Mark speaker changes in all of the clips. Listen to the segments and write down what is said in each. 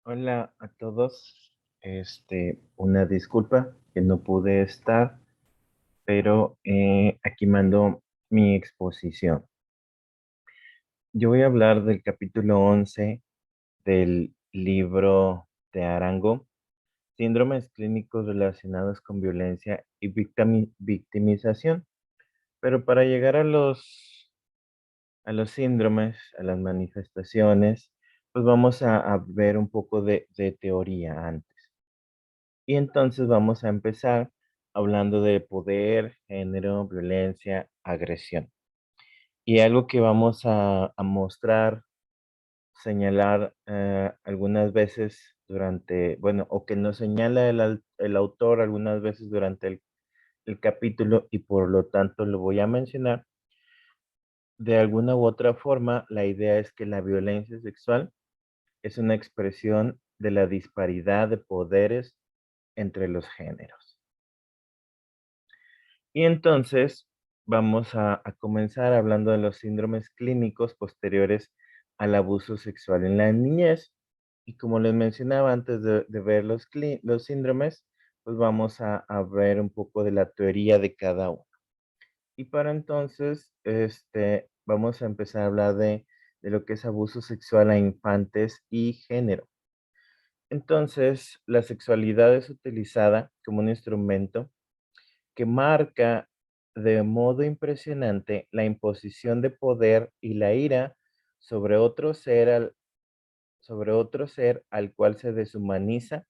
Speaker 1: Hola a todos. Una disculpa que no pude estar, pero aquí mando mi exposición. Yo voy a hablar del capítulo 11 del libro de Arango, Síndromes clínicos relacionados con violencia y victimización. Pero para llegar a los síndromes, a las manifestaciones, pues vamos a ver un poco de teoría antes. Y entonces vamos a empezar hablando de poder, género, violencia, agresión. Y algo que vamos a mostrar, señalar algunas veces durante, bueno, o que nos señala el autor algunas veces durante el capítulo y por lo tanto lo voy a mencionar, de alguna u otra forma, la idea es que la violencia sexual es una expresión de la disparidad de poderes entre los géneros. Y entonces vamos a comenzar hablando de los síndromes clínicos posteriores al abuso sexual en la niñez. Y como les mencionaba antes de ver los síndromes, pues vamos a ver un poco de la teoría de cada uno. Y para entonces, vamos a empezar a hablar de lo que es abuso sexual a infantes y género. Entonces, la sexualidad es utilizada como un instrumento que marca de modo impresionante la imposición de poder y la ira sobre sobre otro ser al cual se deshumaniza,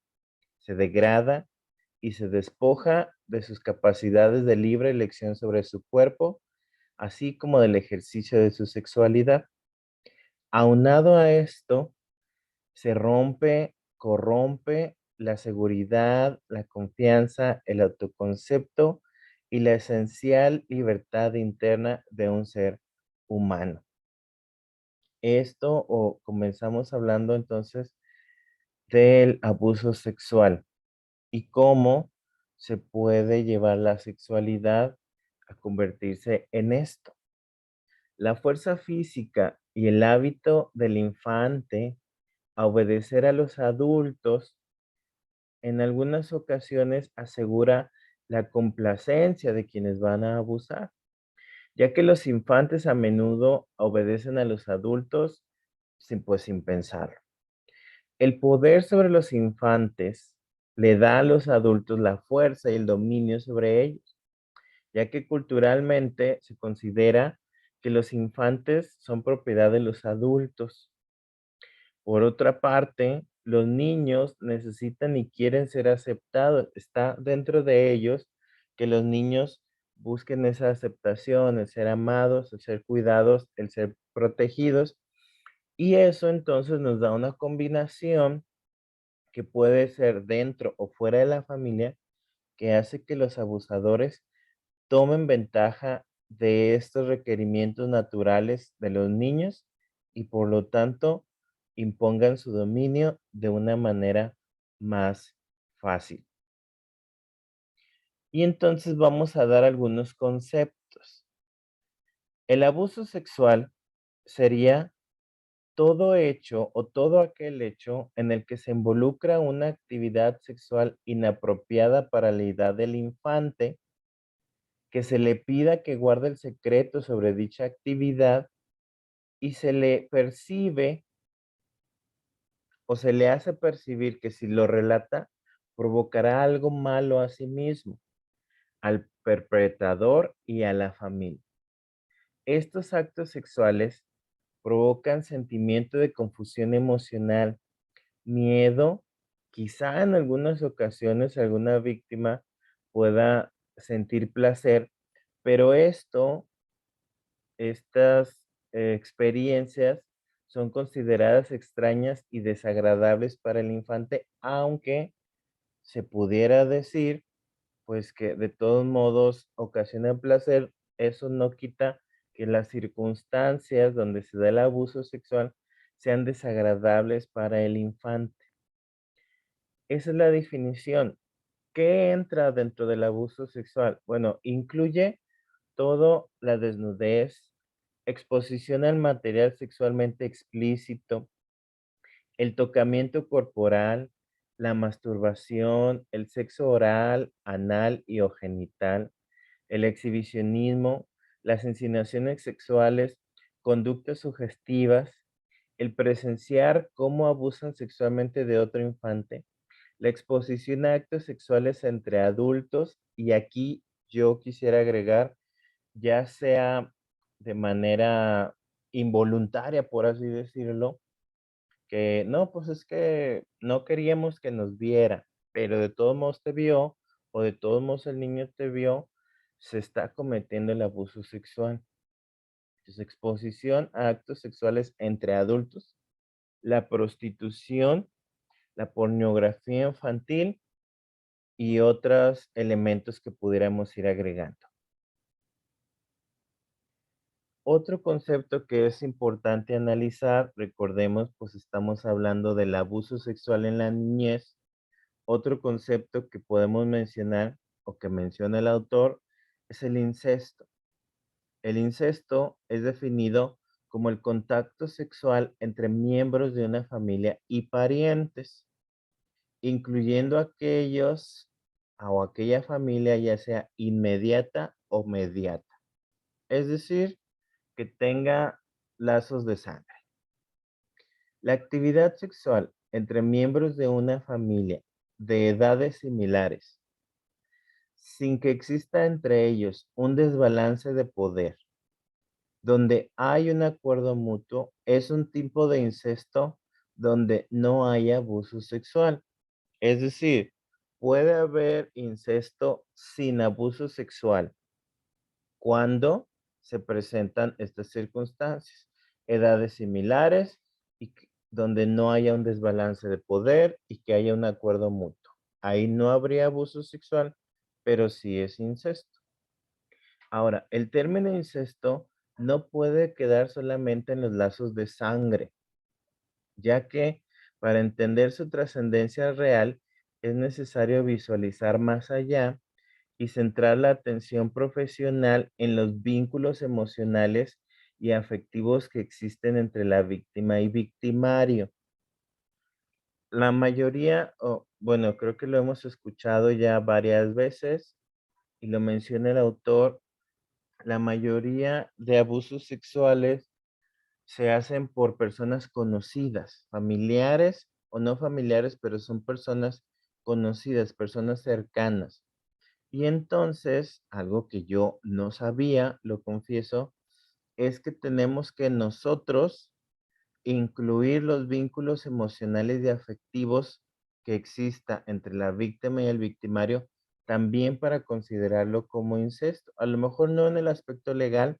Speaker 1: se degrada y se despoja de sus capacidades de libre elección sobre su cuerpo, así como del ejercicio de su sexualidad. Aunado a esto, se corrompe la seguridad, la confianza, el autoconcepto y la esencial libertad interna de un ser humano. Esto o comenzamos hablando entonces del abuso sexual y cómo se puede llevar la sexualidad a convertirse en esto. La fuerza física y el hábito del infante a obedecer a los adultos en algunas ocasiones asegura la complacencia de quienes van a abusar, ya que los infantes a menudo obedecen a los adultos sin pensarlo. El poder sobre los infantes le da a los adultos la fuerza y el dominio sobre ellos, ya que culturalmente se considera que los infantes son propiedad de los adultos. Por otra parte, los niños necesitan y quieren ser aceptados. Está dentro de ellos que los niños busquen esa aceptación, el ser amados, el ser cuidados, el ser protegidos. Y eso entonces nos da una combinación que puede ser dentro o fuera de la familia que hace que los abusadores tomen ventaja de estos requerimientos naturales de los niños y por lo tanto impongan su dominio de una manera más fácil. Y entonces vamos a dar algunos conceptos. El abuso sexual sería todo hecho o todo aquel hecho en el que se involucra una actividad sexual inapropiada para la edad del infante, que se le pida que guarde el secreto sobre dicha actividad y se le percibe o se le hace percibir que si lo relata, provocará algo malo a sí mismo, al perpetrador y a la familia. Estos actos sexuales provocan sentimiento de confusión emocional, miedo, quizá en algunas ocasiones alguna víctima pueda sentir placer, pero estas experiencias son consideradas extrañas y desagradables para el infante, aunque se pudiera decir, pues que de todos modos ocasiona placer, eso no quita que las circunstancias donde se da el abuso sexual sean desagradables para el infante. Esa es la definición. ¿Qué entra dentro del abuso sexual? Bueno, incluye todo la desnudez, exposición al material sexualmente explícito, el tocamiento corporal, la masturbación, el sexo oral, anal y o genital, el exhibicionismo, las insinuaciones sexuales, conductas sugestivas, el presenciar cómo abusan sexualmente de otro infante, la exposición a actos sexuales entre adultos, y aquí yo quisiera agregar, ya sea de manera involuntaria, por así decirlo, que no, pues es que no queríamos que nos viera, pero de todos modos te vio, o de todos modos el niño te vio, se está cometiendo el abuso sexual. Entonces, exposición a actos sexuales entre adultos, la prostitución, la pornografía infantil y otros elementos que pudiéramos ir agregando. Otro concepto que es importante analizar, recordemos, pues estamos hablando del abuso sexual en la niñez. Otro concepto que podemos mencionar o que menciona el autor es el incesto. El incesto es definido como el contacto sexual entre miembros de una familia y parientes, incluyendo aquellos o aquella familia ya sea inmediata o mediata, es decir, que tenga lazos de sangre. La actividad sexual entre miembros de una familia de edades similares, sin que exista entre ellos un desbalance de poder, donde hay un acuerdo mutuo, es un tipo de incesto donde no hay abuso sexual. Es decir, puede haber incesto sin abuso sexual cuando se presentan estas circunstancias, edades similares y donde no haya un desbalance de poder y que haya un acuerdo mutuo. Ahí no habría abuso sexual, pero sí es incesto. Ahora, el término incesto no puede quedar solamente en los lazos de sangre, ya que para entender su trascendencia real es necesario visualizar más allá y centrar la atención profesional en los vínculos emocionales y afectivos que existen entre la víctima y victimario. La mayoría, o bueno, creo que lo hemos escuchado ya varias veces y lo menciona el autor, la mayoría de abusos sexuales se hacen por personas conocidas, familiares o no familiares, pero son personas conocidas, personas cercanas. Y entonces, algo que yo no sabía, lo confieso, es que tenemos que nosotros incluir los vínculos emocionales y afectivos que exista entre la víctima y el victimario también para considerarlo como incesto. A lo mejor no en el aspecto legal,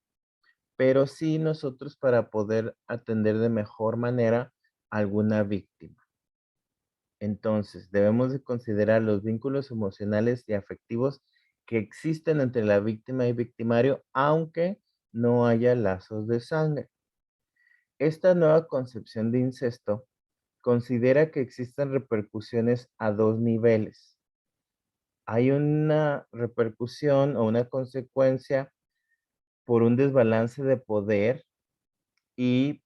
Speaker 1: pero sí nosotros para poder atender de mejor manera a alguna víctima. Entonces, debemos de considerar los vínculos emocionales y afectivos que existen entre la víctima y victimario, aunque no haya lazos de sangre. Esta nueva concepción de incesto considera que existen repercusiones a dos niveles. Hay una repercusión o una consecuencia por un desbalance de poder y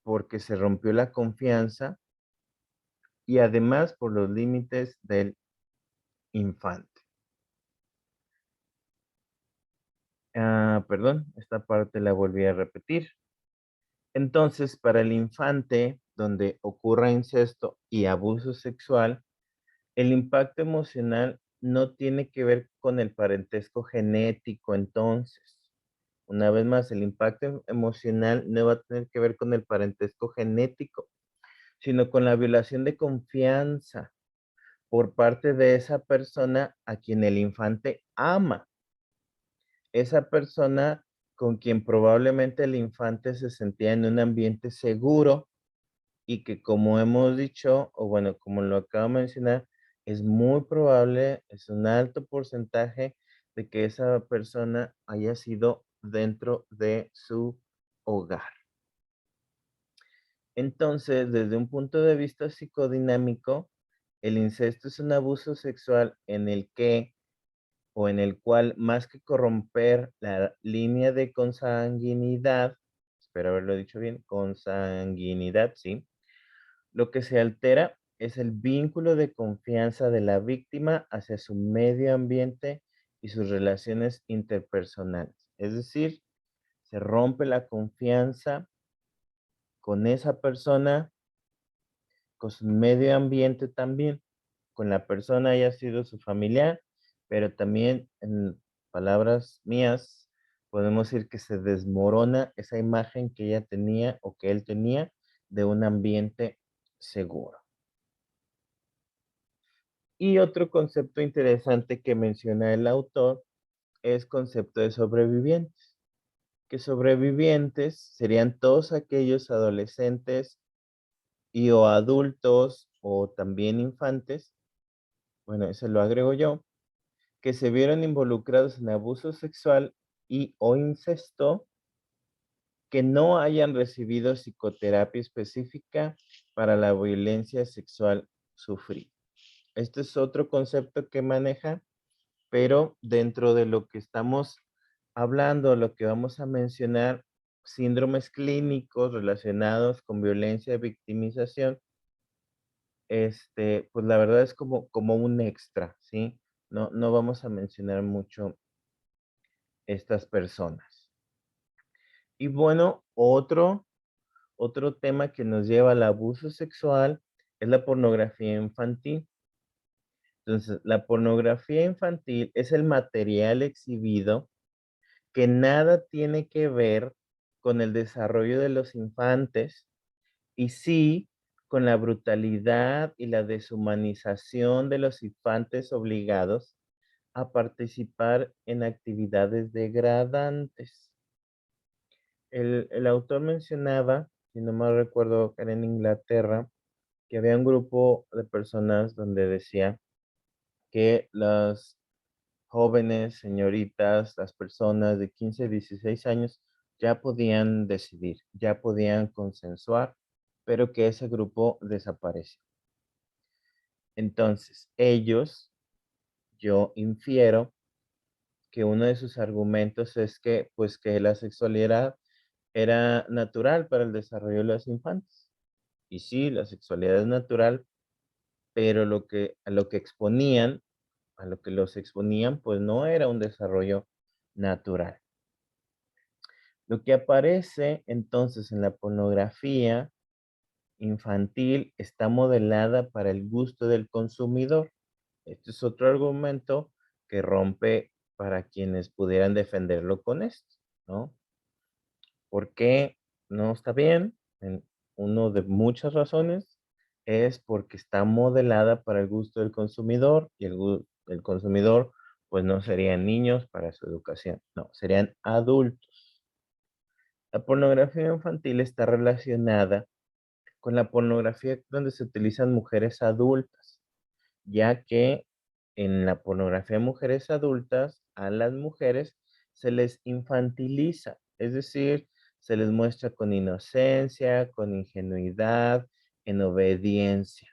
Speaker 1: porque se rompió la confianza y además por los límites del infante. Perdón, esta parte la volví a repetir. Entonces, para el infante, donde ocurra incesto y abuso sexual, el impacto emocional no tiene que ver con el parentesco genético, entonces. Una vez más, el impacto emocional no va a tener que ver con el parentesco genético, sino con la violación de confianza por parte de esa persona a quien el infante ama. Esa persona con quien probablemente el infante se sentía en un ambiente seguro y que como hemos dicho, o bueno, como lo acabo de mencionar, es muy probable, es un alto porcentaje de que esa persona haya sido dentro de su hogar. Entonces, desde un punto de vista psicodinámico, el incesto es un abuso sexual en el que o en el cual más que corromper la línea de consanguinidad, espero haberlo dicho bien, consanguinidad, sí, Lo que se altera es el vínculo de confianza de la víctima hacia su medio ambiente y sus relaciones interpersonales. Es decir, se rompe la confianza con esa persona, con su medio ambiente también, con la persona haya sido su familiar, pero también en palabras mías, podemos decir que se desmorona esa imagen que ella tenía o que él tenía de un ambiente seguro. Y otro concepto interesante que menciona el autor es concepto de sobrevivientes, que sobrevivientes serían todos aquellos adolescentes y o adultos o también infantes, bueno, ese lo agrego yo, que se vieron involucrados en abuso sexual y o incesto, que no hayan recibido psicoterapia específica para la violencia sexual sufrida. Este es otro concepto que maneja, pero dentro de lo que estamos hablando, lo que vamos a mencionar, síndromes clínicos relacionados con violencia y victimización, pues la verdad es como un extra, ¿sí? No vamos a mencionar mucho estas personas. Y bueno, otro tema que nos lleva al abuso sexual es la pornografía infantil. Entonces, la pornografía infantil es el material exhibido que nada tiene que ver con el desarrollo de los infantes y sí con la brutalidad y la deshumanización de los infantes obligados a participar en actividades degradantes. El autor mencionaba, si no mal recuerdo, que era en Inglaterra, que había un grupo de personas donde decía que las jóvenes, señoritas, las personas de 15, 16 años ya podían decidir, ya podían consensuar, pero que ese grupo desapareció. Entonces, ellos, yo infiero que uno de sus argumentos es que, pues, que la sexualidad era natural para el desarrollo de los infantes. Y sí, la sexualidad es natural, pero a lo que exponían, a lo que los exponían, pues no era un desarrollo natural. Lo que aparece entonces en la pornografía infantil está modelada para el gusto del consumidor. Este es otro argumento que rompe para quienes pudieran defenderlo con esto, ¿no? ¿Por qué no está bien? Uno de muchas razones es porque está modelada para el gusto del consumidor y el consumidor pues no serían niños para su educación, no, serían adultos. La pornografía infantil está relacionada con la pornografía donde se utilizan mujeres adultas, ya que en la pornografía de mujeres adultas, a las mujeres se les infantiliza, es decir, se les muestra con inocencia, con ingenuidad, en obediencia.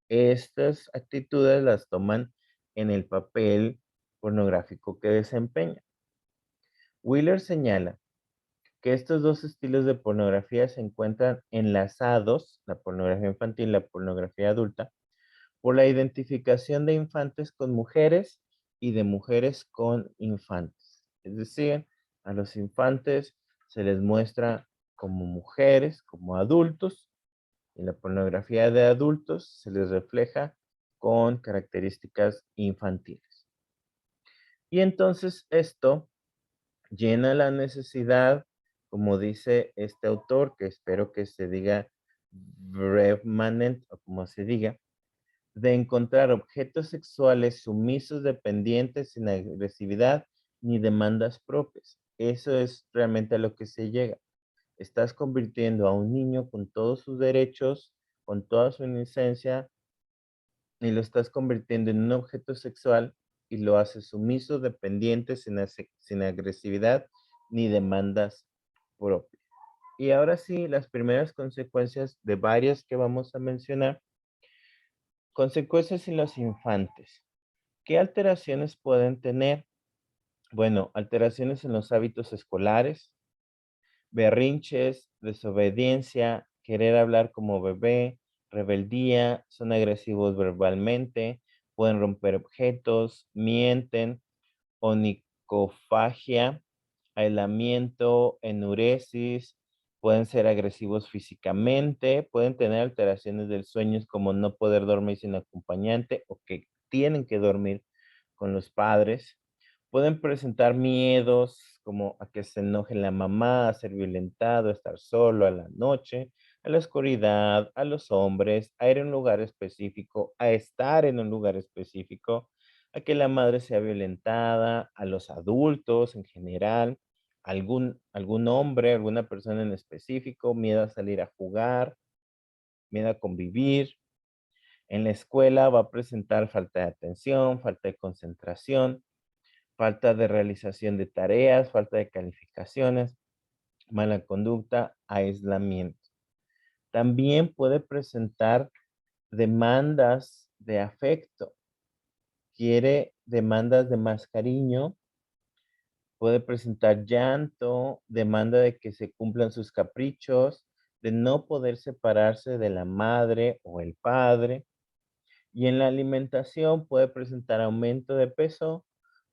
Speaker 1: Estas actitudes las toman en el papel pornográfico que desempeñan. Wheeler señala que estos dos estilos de pornografía se encuentran enlazados, la pornografía infantil y la pornografía adulta, por la identificación de infantes con mujeres y de mujeres con infantes. Es decir, a los infantes se les muestra como mujeres, como adultos, y la pornografía de adultos se les refleja con características infantiles. Y entonces esto llena la necesidad, como dice este autor, que espero que se diga Brev-Manent, o como se diga, de encontrar objetos sexuales sumisos, dependientes, sin agresividad ni demandas propias. Eso es realmente a lo que se llega. Estás convirtiendo a un niño con todos sus derechos, con toda su inocencia, y lo estás convirtiendo en un objeto sexual y lo haces sumiso, dependiente, sin agresividad ni demandas propias. Y ahora sí, las primeras consecuencias de varias que vamos a mencionar. Consecuencias en los infantes. ¿Qué alteraciones pueden tener? Bueno, alteraciones en los hábitos escolares, berrinches, desobediencia, querer hablar como bebé, rebeldía, son agresivos verbalmente, pueden romper objetos, mienten, onicofagia, aislamiento, enuresis, pueden ser agresivos físicamente, pueden tener alteraciones del sueño como no poder dormir sin acompañante o que tienen que dormir con los padres. Pueden presentar miedos como a que se enoje la mamá, a ser violentado, a estar solo a la noche, a la oscuridad, a los hombres, a ir a un lugar específico, a estar en un lugar específico, a que la madre sea violentada, a los adultos en general, algún hombre, alguna persona en específico, miedo a salir a jugar, miedo a convivir. En la escuela va a presentar falta de atención, falta de concentración, falta de realización de tareas, falta de calificaciones, mala conducta, aislamiento. También puede presentar demandas de afecto, quiere demandas de más cariño, puede presentar llanto, demanda de que se cumplan sus caprichos, de no poder separarse de la madre o el padre. Y en la alimentación puede presentar aumento de peso,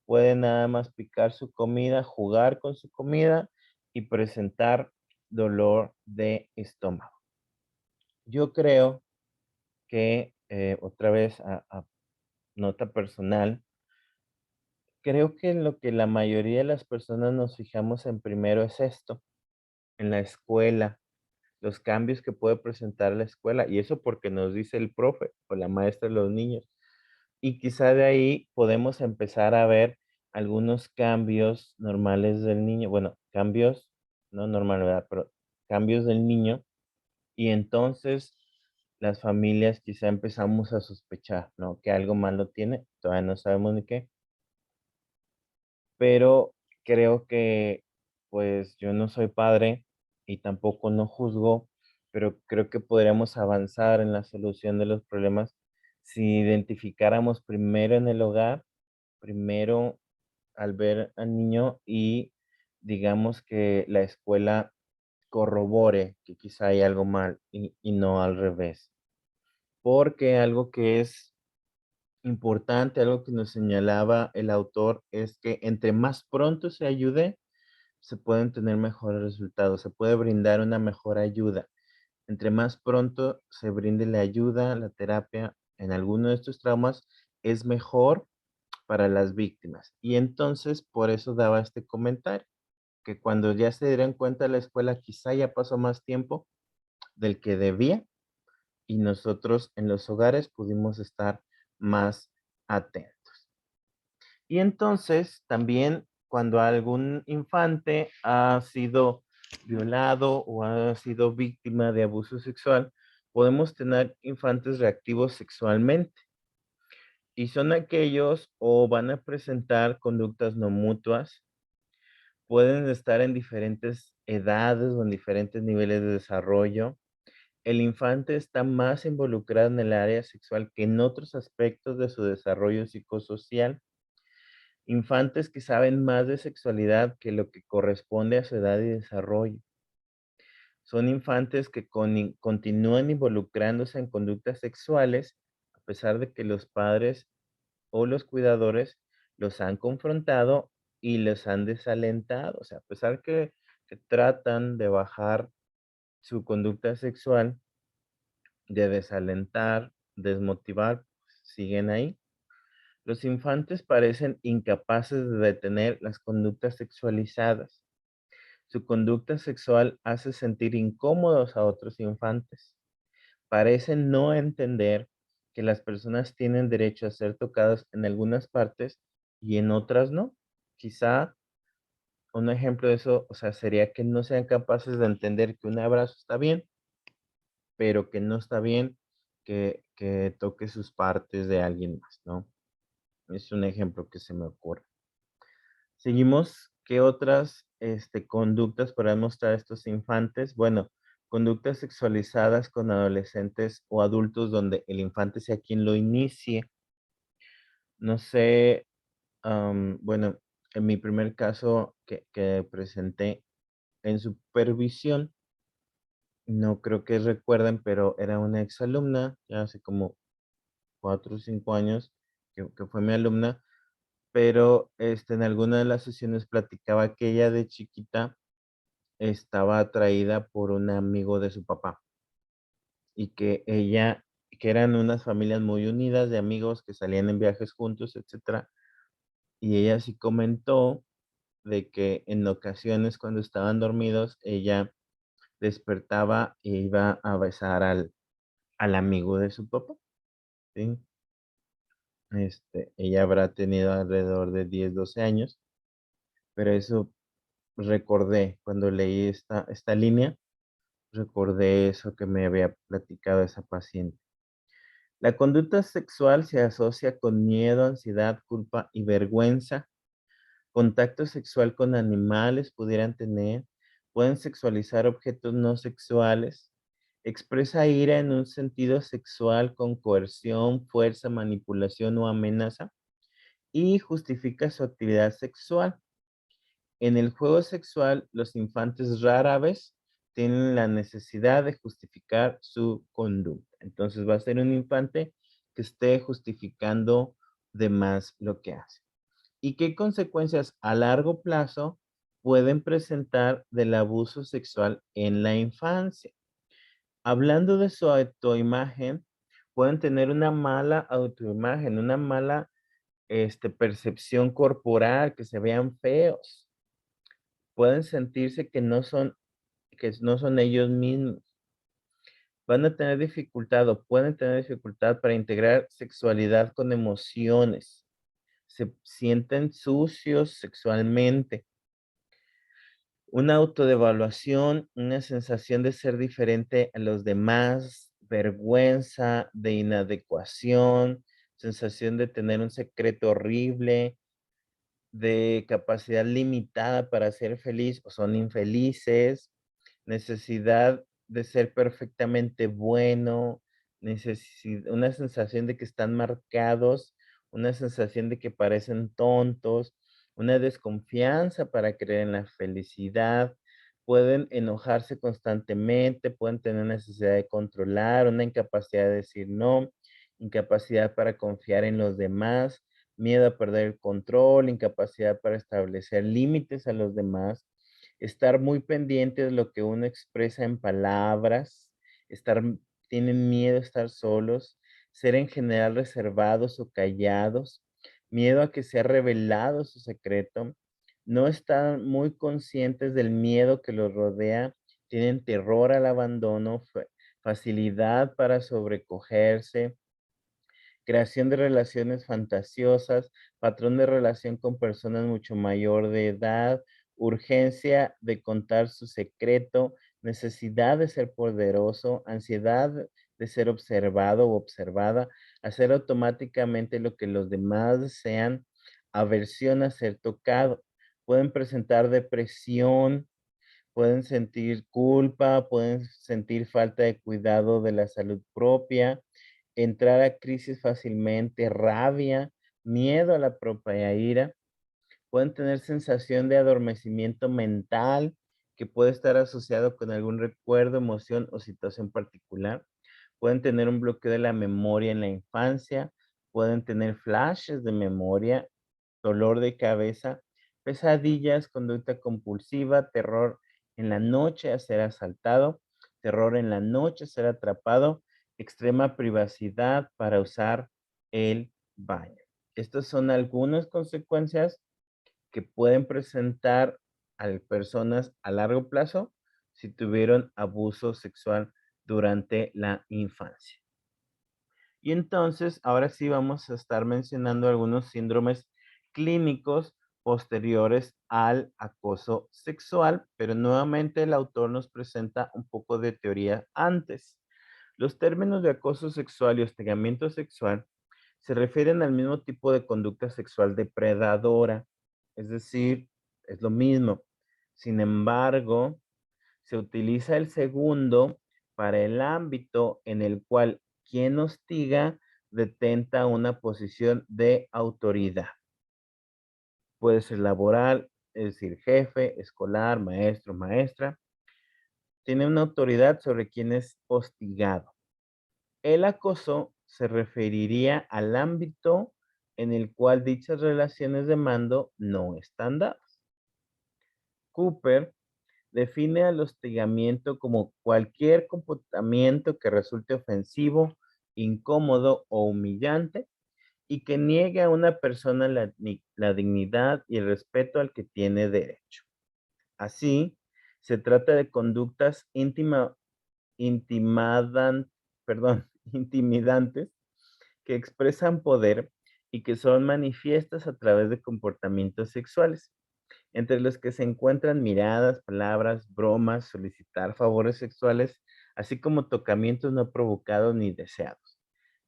Speaker 1: puede nada más picar su comida, jugar con su comida y presentar dolor de estómago. Yo creo que, otra vez a nota personal, creo que lo que la mayoría de las personas nos fijamos en primero es esto, en la escuela, los cambios que puede presentar la escuela, y eso porque nos dice el profe o la maestra de los niños. Y quizá de ahí podemos empezar a ver algunos cambios normales del niño, bueno, cambios, no normal, ¿verdad? Pero cambios del niño, y entonces las familias quizá empezamos a sospechar, ¿no? Que algo malo tiene, todavía no sabemos ni qué, pero creo que, pues, yo no soy padre y tampoco no juzgo, pero creo que podríamos avanzar en la solución de los problemas si identificáramos primero en el hogar, primero al ver al niño y digamos que la escuela corrobore que quizá hay algo mal y no al revés. Porque algo que es importante, algo que nos señalaba el autor, es que entre más pronto se ayude, se pueden tener mejores resultados, se puede brindar una mejor ayuda. Entre más pronto se brinde la ayuda, la terapia en alguno de estos traumas, es mejor para las víctimas. Y entonces, por eso daba este comentario, que cuando ya se dieron cuenta la escuela, quizá ya pasó más tiempo del que debía y nosotros en los hogares pudimos estar más atentos. Y entonces, también cuando algún infante ha sido violado o ha sido víctima de abuso sexual, podemos tener infantes reactivos sexualmente. Y son aquellos o van a presentar conductas no mutuas, pueden estar en diferentes edades o en diferentes niveles de desarrollo. El infante está más involucrado en el área sexual que en otros aspectos de su desarrollo psicosocial. Infantes que saben más de sexualidad que lo que corresponde a su edad y desarrollo. Son infantes que continúan involucrándose en conductas sexuales a pesar de que los padres o los cuidadores los han confrontado y los han desalentado. O sea, a pesar que tratan de bajar su conducta sexual, de desalentar, desmotivar, siguen ahí. Los infantes parecen incapaces de detener las conductas sexualizadas. Su conducta sexual hace sentir incómodos a otros infantes. Parecen no entender que las personas tienen derecho a ser tocadas en algunas partes y en otras no. Quizá un ejemplo de eso, o sea, sería que no sean capaces de entender que un abrazo está bien, pero que no está bien que toque sus partes de alguien más, ¿no? Es un ejemplo que se me ocurre. Seguimos, ¿qué otras, conductas podrán mostrar estos infantes? Bueno, conductas sexualizadas con adolescentes o adultos donde el infante sea quien lo inicie. No sé, bueno, en mi primer caso que presenté en supervisión, No creo que recuerden, pero era una exalumna, ya hace como 4 o 5 años que fue mi alumna, pero, en alguna de las sesiones platicaba que ella de chiquita estaba atraída por un amigo de su papá, y que eran unas familias muy unidas de amigos que salían en viajes juntos, etcétera. Y ella sí comentó de que en ocasiones cuando estaban dormidos, ella despertaba e iba a besar al amigo de su papá, ¿sí? Ella habrá tenido alrededor de 10 12 años, pero eso recordé cuando leí esta línea, recordé eso que me había platicado esa paciente. La conducta sexual se asocia con miedo, ansiedad, culpa y vergüenza. Contacto sexual con animales pudieran tener, pueden sexualizar objetos no sexuales, expresa ira en un sentido sexual con coerción, fuerza, manipulación o amenaza y justifica su actividad sexual. En el juego sexual, los infantes rara vez tienen la necesidad de justificar su conducta. Entonces va a ser un infante que esté justificando de más lo que hace. ¿Y qué consecuencias a largo plazo pueden presentar del abuso sexual en la infancia? Hablando de su autoimagen, pueden tener una mala autoimagen, una mala percepción corporal, que se vean feos. Pueden sentirse que no son ellos mismos. Van a tener dificultad o pueden tener dificultad para integrar sexualidad con emociones. Se sienten sucios sexualmente. Una autodevaluación, una sensación de ser diferente a los demás, vergüenza, de inadecuación, sensación de tener un secreto horrible, de capacidad limitada para ser feliz o son infelices, necesidad de ser perfectamente bueno, una sensación de que están marcados, una sensación de que parecen tontos, una desconfianza para creer en la felicidad, pueden enojarse constantemente, pueden tener necesidad de controlar, una incapacidad de decir no, incapacidad para confiar en los demás, miedo a perder el control, incapacidad para establecer límites a los demás, estar muy pendiente de lo que uno expresa en palabras, estar, tienen miedo a estar solos, ser en general reservados o callados, miedo a que sea revelado su secreto, no están muy conscientes del miedo que los rodea, tienen terror al abandono, facilidad para sobrecogerse, creación de relaciones fantasiosas, patrón de relación con personas mucho mayor de edad, urgencia de contar su secreto, necesidad de ser poderoso, ansiedad de ser observado o observada, hacer automáticamente lo que los demás desean, aversión a ser tocado. Pueden presentar depresión, pueden sentir culpa, pueden sentir falta de cuidado de la salud propia, entrar a crisis fácilmente, rabia, miedo a la propia ira, pueden tener sensación de adormecimiento mental que puede estar asociado con algún recuerdo, emoción o situación particular, pueden tener un bloqueo de la memoria en la infancia, pueden tener flashes de memoria, dolor de cabeza, pesadillas, conducta compulsiva, terror en la noche a ser asaltado, terror en la noche a ser atrapado, extrema privacidad para usar el baño. Estas son algunas consecuencias que pueden presentar a personas a largo plazo si tuvieron abuso sexual durante la infancia. Y entonces, ahora sí vamos a estar mencionando algunos síndromes clínicos posteriores al acoso sexual, pero nuevamente el autor nos presenta un poco de teoría antes. Los términos de acoso sexual y hostigamiento sexual se refieren al mismo tipo de conducta sexual depredadora, es decir, es lo mismo. Sin embargo, se utiliza el segundo para el ámbito en el cual quien hostiga detenta una posición de autoridad. Puede ser laboral, es decir, jefe, escolar, maestro, maestra, tiene una autoridad sobre quien es hostigado. El acoso se referiría al ámbito en el cual dichas relaciones de mando no están dadas. Cooper define al hostigamiento como cualquier comportamiento que resulte ofensivo, incómodo o humillante y que niegue a una persona la dignidad y el respeto al que tiene derecho. Así, se trata de conductas intimadan, perdón, intimidantes que expresan poder y que son manifiestas a través de comportamientos sexuales, entre los que se encuentran miradas, palabras, bromas, solicitar favores sexuales, así como tocamientos no provocados ni deseados.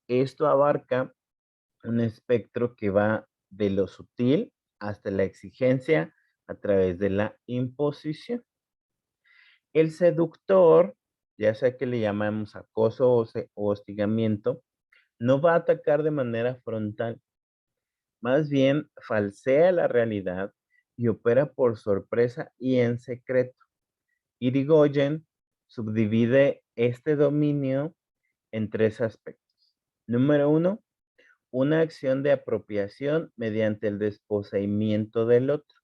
Speaker 1: Esto abarca un espectro que va de lo sutil hasta la exigencia a través de la imposición. El seductor, ya sea que le llamamos acoso o hostigamiento, no va a atacar de manera frontal, más bien falsea la realidad y opera por sorpresa y en secreto. Irigoyen subdivide este dominio en tres aspectos. Número uno, una acción de apropiación mediante el desposeimiento del otro.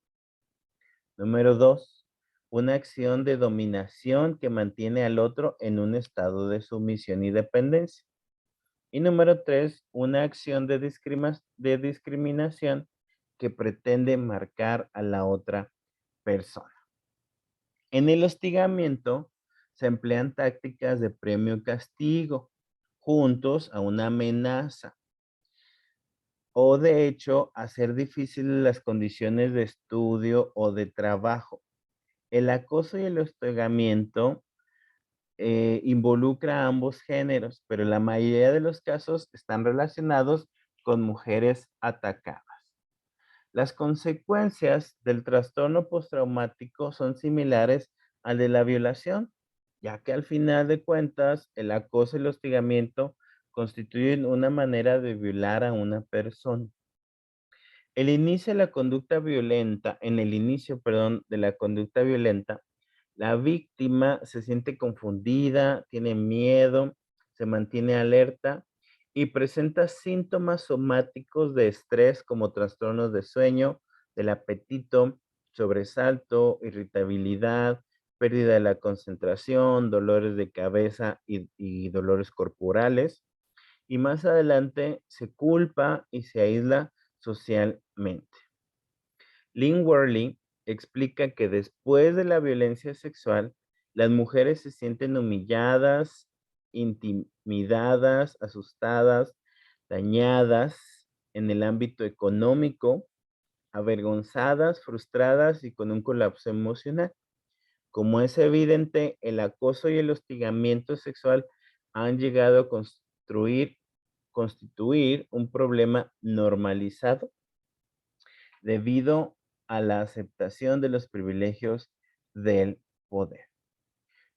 Speaker 1: Número dos, una acción de dominación que mantiene al otro en un estado de sumisión y dependencia. Y número tres, una acción de discriminación que pretende marcar a la otra persona. En el hostigamiento se emplean tácticas de premio y castigo juntos a una amenaza o de hecho hacer difíciles las condiciones de estudio o de trabajo. El acoso y el hostigamiento involucra a ambos géneros, pero la mayoría de los casos están relacionados con mujeres atacadas. Las consecuencias del trastorno postraumático son similares al de la violación, ya que al final de cuentas el acoso y el hostigamiento constituyen una manera de violar a una persona. El inicio de la conducta violenta, en el inicio, perdón, de la conducta violenta, la víctima se siente confundida, tiene miedo, se mantiene alerta y presenta síntomas somáticos de estrés como trastornos de sueño, del apetito, sobresalto, irritabilidad, pérdida de la concentración, dolores de cabeza y dolores corporales. Y más adelante se culpa y se aísla socialmente. Lynn Worley explica que después de la violencia sexual, las mujeres se sienten humilladas, intimidadas, asustadas, dañadas en el ámbito económico, avergonzadas, frustradas y con un colapso emocional. Como es evidente, el acoso y el hostigamiento sexual han llegado a constituir un problema normalizado debido a la aceptación de los privilegios del poder.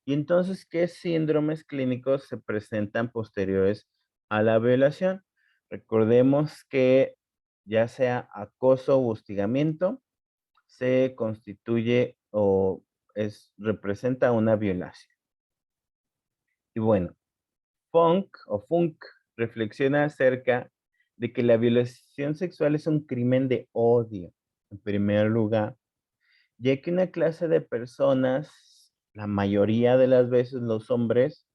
Speaker 1: Y entonces, ¿qué síndromes clínicos se presentan posteriores a la violación? Recordemos que ya sea acoso o hostigamiento, se constituye o representa una violación. Y bueno, Funk reflexiona acerca de que la violación sexual es un crimen de odio, en primer lugar, ya que una clase de personas, la mayoría de las veces los hombres,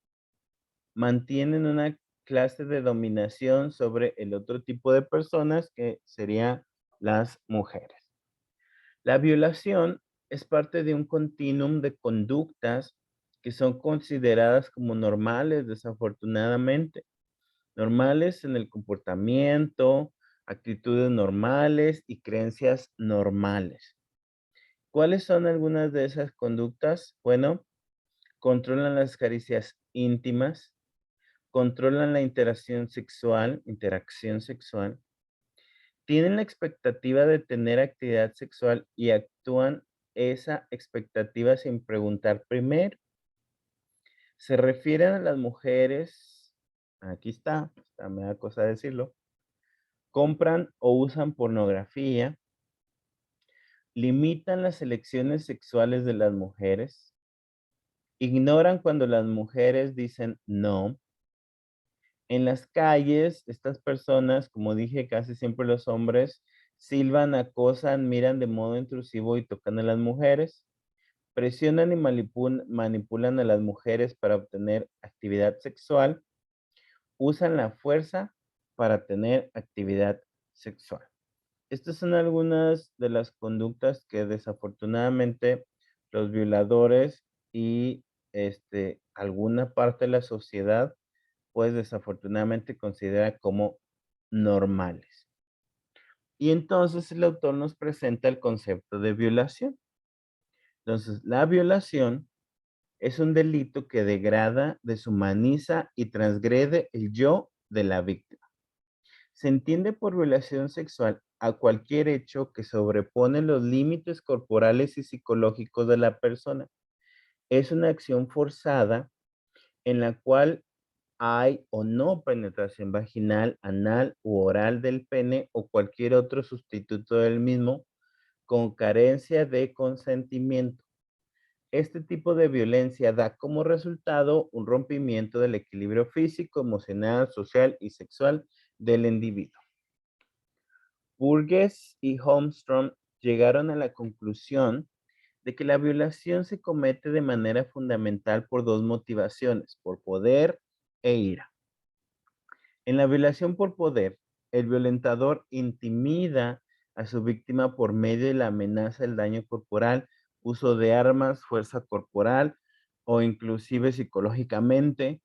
Speaker 1: mantienen una clase de dominación sobre el otro tipo de personas que serían las mujeres. La violación es parte de un continuum de conductas que son consideradas como normales, desafortunadamente. Normales en el comportamiento, actitudes normales y creencias normales. ¿Cuáles son algunas de esas conductas? Bueno, controlan las caricias íntimas, controlan la interacción sexual, tienen la expectativa de tener actividad sexual y actúan esa expectativa sin preguntar primero. Se refieren a las mujeres, aquí está, me da cosa decirlo, compran o usan pornografía, limitan las elecciones sexuales de las mujeres, Ignoran cuando las mujeres dicen no. En las calles, estas personas, como dije, casi siempre los hombres, silban, acosan, miran de modo intrusivo y tocan a las mujeres. Presionan y manipulan a las mujeres para obtener actividad sexual. Usan la fuerza para tener actividad sexual. Estas son algunas de las conductas que desafortunadamente los violadores y alguna parte de la sociedad, pues desafortunadamente considera como normales. Y entonces el autor nos presenta el concepto de violación. Entonces, la violación es un delito que degrada, deshumaniza y transgrede el yo de la víctima. Se entiende por violación sexual a cualquier hecho que sobrepone los límites corporales y psicológicos de la persona. Es una acción forzada en la cual hay o no penetración vaginal, anal u oral del pene o cualquier otro sustituto del mismo con carencia de consentimiento. Este tipo de violencia da como resultado un rompimiento del equilibrio físico, emocional, social y sexual del individuo. Burgess y Holmstrom llegaron a la conclusión de que la violación se comete de manera fundamental por dos motivaciones, por poder e ira. En la violación por poder, el violentador intimida a su víctima por medio de la amenaza del daño corporal, uso de armas, fuerza corporal o inclusive psicológicamente,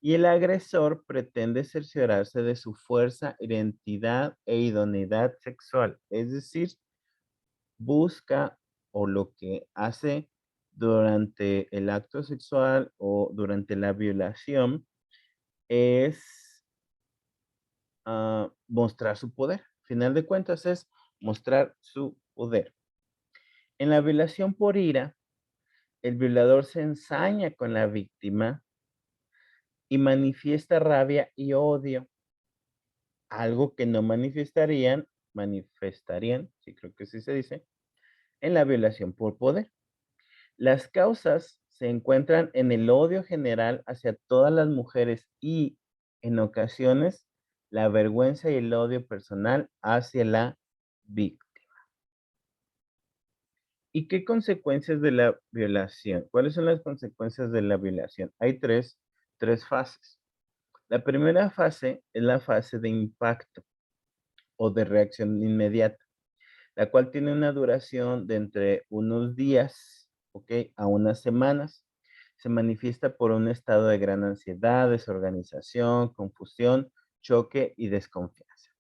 Speaker 1: y el agresor pretende cerciorarse de su fuerza, identidad e idoneidad sexual, es decir, busca o lo que hace durante el acto sexual o durante la violación es mostrar su poder. Final de cuentas es mostrar su poder. En la violación por ira, el violador se ensaña con la víctima y manifiesta rabia y odio, algo que no manifestarían, sí creo que sí se dice, en la violación por poder. Las causas se encuentran en el odio general hacia todas las mujeres y, en ocasiones, la vergüenza y el odio personal hacia la víctima. ¿Y qué consecuencias de la violación? ¿Cuáles son las consecuencias de la violación? Hay tres fases. La primera fase es la fase de impacto o de reacción inmediata, la cual tiene una duración de entre unos días, ¿ok? A unas semanas. Se manifiesta por un estado de gran ansiedad, desorganización, confusión, choque y desconfianza.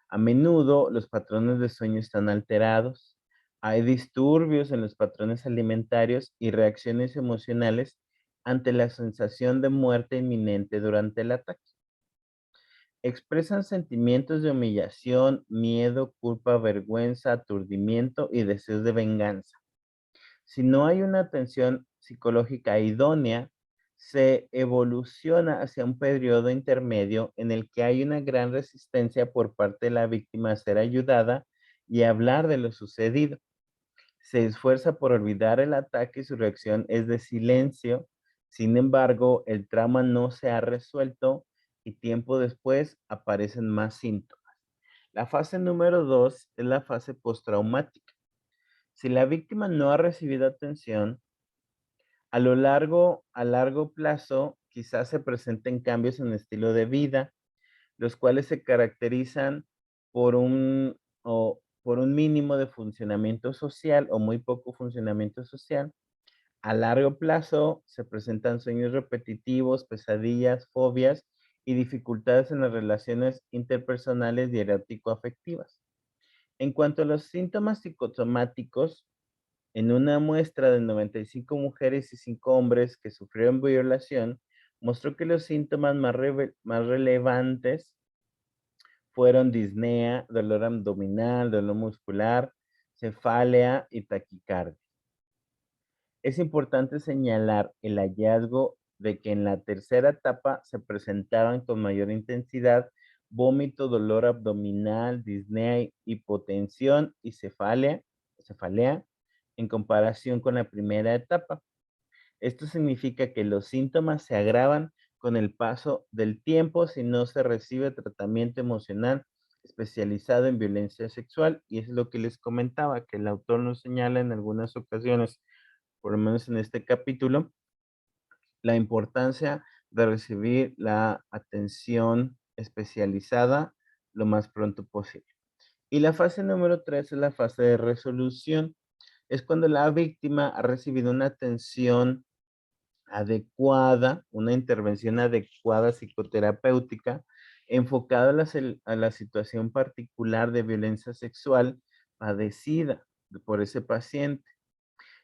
Speaker 1: A menudo los patrones de sueño están alterados. Hay disturbios en los patrones alimentarios y reacciones emocionales ante la sensación de muerte inminente durante el ataque. Expresan sentimientos de humillación, miedo, culpa, vergüenza, aturdimiento y deseos de venganza. Si no hay una atención psicológica idónea, se evoluciona hacia un periodo intermedio en el que hay una gran resistencia por parte de la víctima a ser ayudada y a hablar de lo sucedido. Se esfuerza por olvidar el ataque y su reacción es de silencio. Sin embargo, el trauma no se ha resuelto y tiempo después aparecen más síntomas. La fase número 2 es la fase postraumática. Si la víctima no ha recibido atención, a largo plazo, quizás se presenten cambios en el estilo de vida, los cuales se caracterizan por por un mínimo de funcionamiento social o muy poco funcionamiento social. A largo plazo se presentan sueños repetitivos, pesadillas, fobias y dificultades en las relaciones interpersonales y erótico-afectivas. En cuanto a los síntomas psicosomáticos, en una muestra de 95 mujeres y 5 hombres que sufrieron violación, mostró que los síntomas más relevantes fueron disnea, dolor abdominal, dolor muscular, cefalea y taquicardia. Es importante señalar el hallazgo de que en la tercera etapa se presentaban con mayor intensidad vómito, dolor abdominal, disnea, hipotensión y cefalea en comparación con la primera etapa. Esto significa que los síntomas se agravan con el paso del tiempo si no se recibe tratamiento emocional especializado en violencia sexual. Y es lo que les comentaba, que el autor nos señala en algunas ocasiones, por lo menos en este capítulo, la importancia de recibir la atención especializada lo más pronto posible. Y la fase número 3 es la fase de resolución. Es cuando la víctima ha recibido una atención adecuada, una intervención adecuada psicoterapéutica, enfocada a la situación particular de violencia sexual padecida por ese paciente.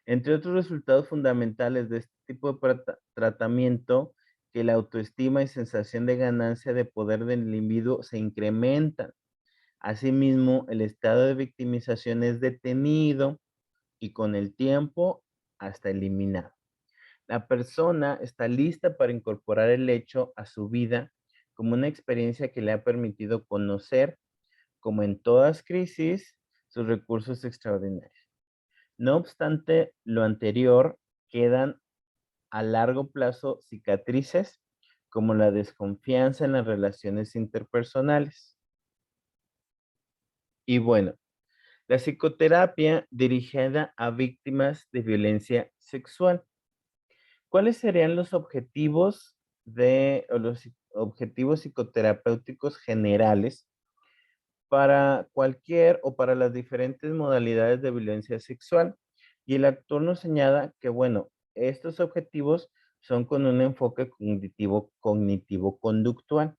Speaker 1: Entre otros resultados fundamentales de este tipo de tratamiento, que la autoestima y sensación de ganancia de poder del individuo se incrementan. Asimismo, el estado de victimización es detenido y con el tiempo hasta eliminado. La persona está lista para incorporar el hecho a su vida como una experiencia que le ha permitido conocer, como en todas crisis, sus recursos extraordinarios. No obstante lo anterior, quedan a largo plazo cicatrices como la desconfianza en las relaciones interpersonales. Y bueno, la psicoterapia dirigida a víctimas de violencia sexual. ¿Cuáles serían los objetivos o los objetivos psicoterapéuticos generales para cualquier o para las diferentes modalidades de violencia sexual? Y el autor nos señala que, bueno, estos objetivos son con un enfoque cognitivo-conductual.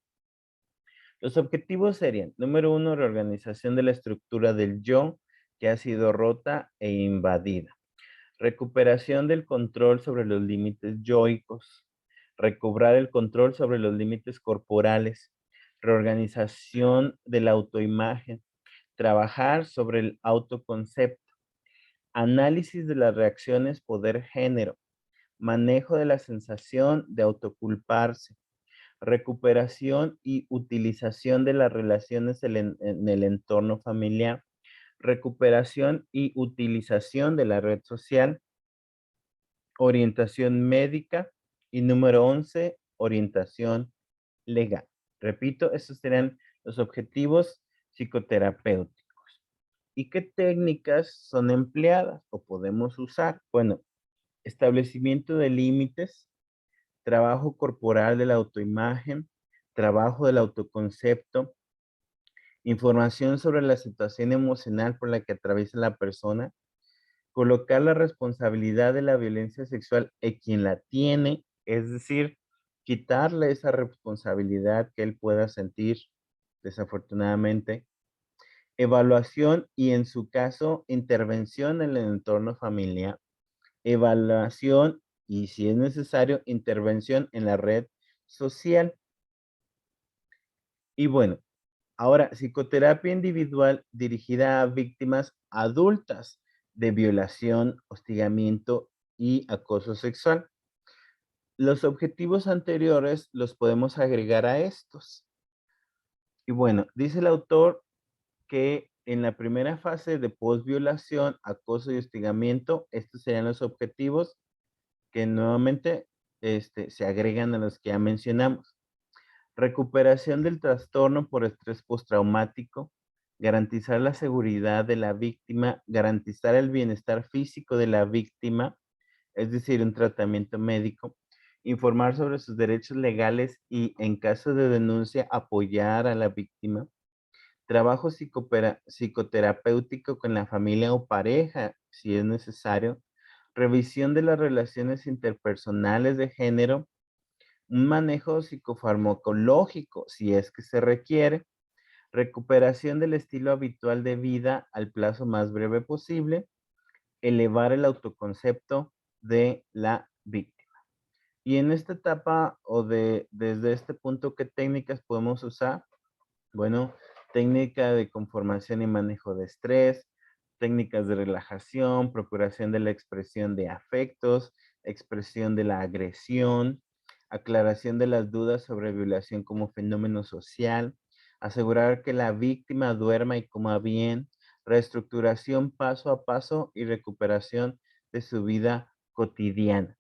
Speaker 1: Los objetivos serían, número uno, reorganización de la estructura del yo que ha sido rota e invadida. Recuperación del control sobre los límites yoicos. Recobrar el control sobre los límites corporales. Reorganización de la autoimagen. Trabajar sobre el autoconcepto. Análisis de las reacciones poder-género. Manejo de la sensación de autoculparse. Recuperación y utilización de las relaciones en el entorno familiar. Recuperación y utilización de la red social. Orientación médica. Y número 11, orientación legal. Repito, esos serán los objetivos psicoterapéuticos. ¿Y qué técnicas son empleadas o podemos usar? Bueno, establecimiento de límites, trabajo corporal de la autoimagen, trabajo del autoconcepto, información sobre la situación emocional por la que atraviesa la persona, colocar la responsabilidad de la violencia sexual en quien la tiene, es decir, quitarle esa responsabilidad que él pueda sentir, desafortunadamente, evaluación y en su caso, intervención en el entorno familiar, evaluación y si es necesario, intervención en la red social. Y bueno, ahora, psicoterapia individual dirigida a víctimas adultas de violación, hostigamiento y acoso sexual. Los objetivos anteriores los podemos agregar a estos. Y bueno, dice el autor que en la primera fase de posviolación, acoso y hostigamiento, estos serían los objetivos que nuevamente se agregan a los que ya mencionamos. Recuperación del trastorno por estrés postraumático, garantizar la seguridad de la víctima, garantizar el bienestar físico de la víctima, es decir, un tratamiento médico, informar sobre sus derechos legales y en caso de denuncia apoyar a la víctima, trabajo psicoterapéutico con la familia o pareja, si es necesario, revisión de las relaciones interpersonales de género, un manejo psicofarmacológico, si es que se requiere, recuperación del estilo habitual de vida al plazo más breve posible, elevar el autoconcepto de la víctima. Y en esta etapa o desde este punto, ¿qué técnicas podemos usar? Bueno, técnica de conformación y manejo de estrés, técnicas de relajación, procuración de la expresión de afectos, expresión de la agresión, aclaración de las dudas sobre violación como fenómeno social, asegurar que la víctima duerma y coma bien, reestructuración paso a paso y recuperación de su vida cotidiana.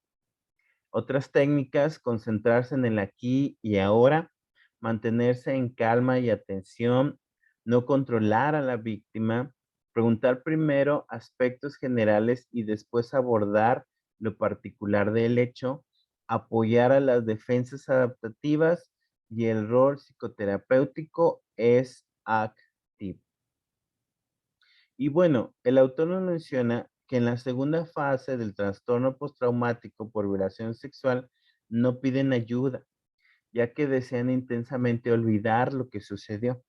Speaker 1: Otras técnicas, concentrarse en el aquí y ahora, mantenerse en calma y atención, no controlar a la víctima, preguntar primero aspectos generales y después abordar lo particular del hecho, apoyar a las defensas adaptativas y el rol psicoterapéutico es activo. Y bueno, el autor nos menciona que en la segunda fase del trastorno postraumático por violación sexual no piden ayuda, ya que desean intensamente olvidar lo que sucedió.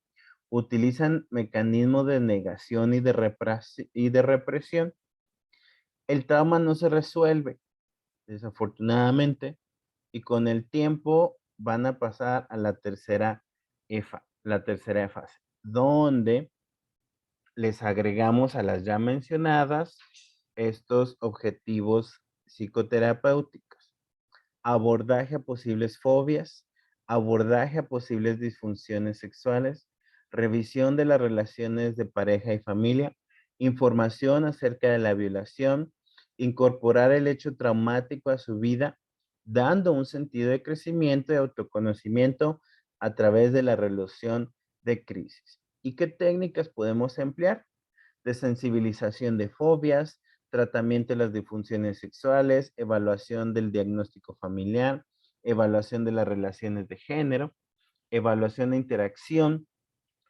Speaker 1: Utilizan mecanismos de negación y de represión. El trauma no se resuelve, desafortunadamente, y con el tiempo van a pasar a la tercera fase, donde les agregamos a las ya mencionadas estos objetivos psicoterapéuticos. Abordaje a posibles fobias, abordaje a posibles disfunciones sexuales, revisión de las relaciones de pareja y familia, información acerca de la violación, incorporar el hecho traumático a su vida, dando un sentido de crecimiento y autoconocimiento a través de la resolución de crisis. ¿Y qué técnicas podemos emplear? De sensibilización de fobias, tratamiento de las disfunciones sexuales, evaluación del diagnóstico familiar, evaluación de las relaciones de género, evaluación de interacción,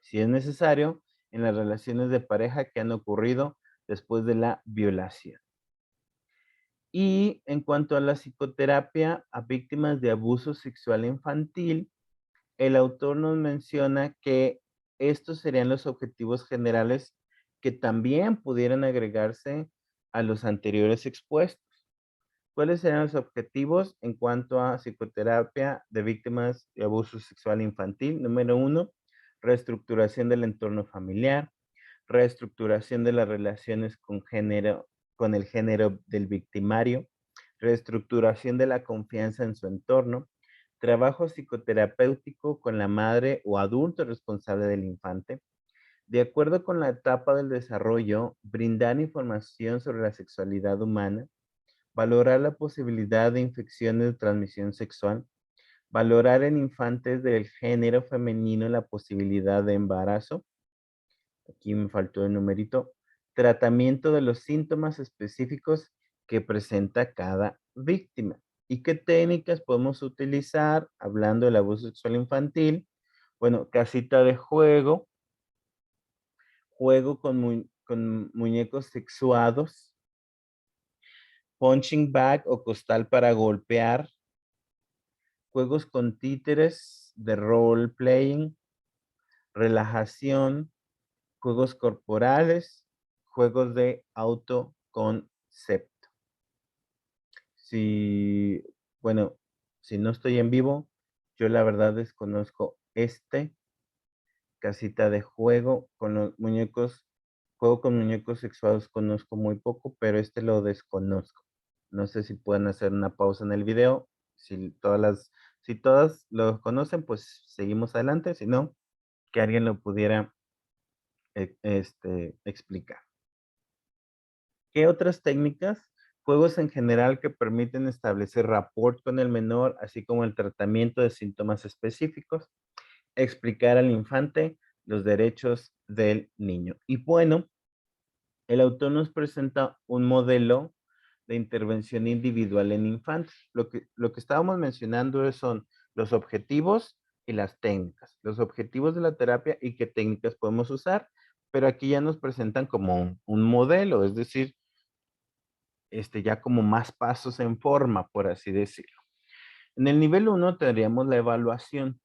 Speaker 1: si es necesario, en las relaciones de pareja que han ocurrido después de la violación. Y en cuanto a la psicoterapia a víctimas de abuso sexual infantil, el autor nos menciona que estos serían los objetivos generales que también pudieran agregarse a los anteriores expuestos. ¿Cuáles serían los objetivos en cuanto a psicoterapia de víctimas de abuso sexual infantil? Número uno, reestructuración del entorno familiar, reestructuración de las relaciones con el género del victimario, reestructuración de la confianza en su entorno, trabajo psicoterapéutico con la madre o adulto responsable del infante. De acuerdo con la etapa del desarrollo, brindar información sobre la sexualidad humana, valorar la posibilidad de infecciones de transmisión sexual, valorar en infantes del género femenino la posibilidad de embarazo. Aquí me faltó el numerito. Tratamiento de los síntomas específicos que presenta cada víctima. ¿Y qué técnicas podemos utilizar hablando del abuso sexual infantil? Bueno, casita de juego, juego con muñecos sexuados, punching bag o costal para golpear, juegos con títeres de role playing, relajación, juegos corporales, juegos de autoconcepto. Si, bueno, si no estoy en vivo, yo la verdad desconozco casita de juego con los muñecos, juego con muñecos sexuados conozco muy poco, pero lo desconozco. No sé si pueden hacer una pausa en el video. Si todas lo conocen, pues seguimos adelante. Si no, que alguien lo pudiera explicar. ¿Qué otras técnicas? Juegos en general que permiten establecer rapport con el menor, así como el tratamiento de síntomas específicos, explicar al infante los derechos del niño. Y bueno, el autor nos presenta un modelo de intervención individual en infantes. Lo que estábamos mencionando son los objetivos y las técnicas. Los objetivos de la terapia y qué técnicas podemos usar, pero aquí ya nos presentan como un modelo, es decir, ya como más pasos en forma, por así decirlo. En el nivel uno tendríamos la evaluación,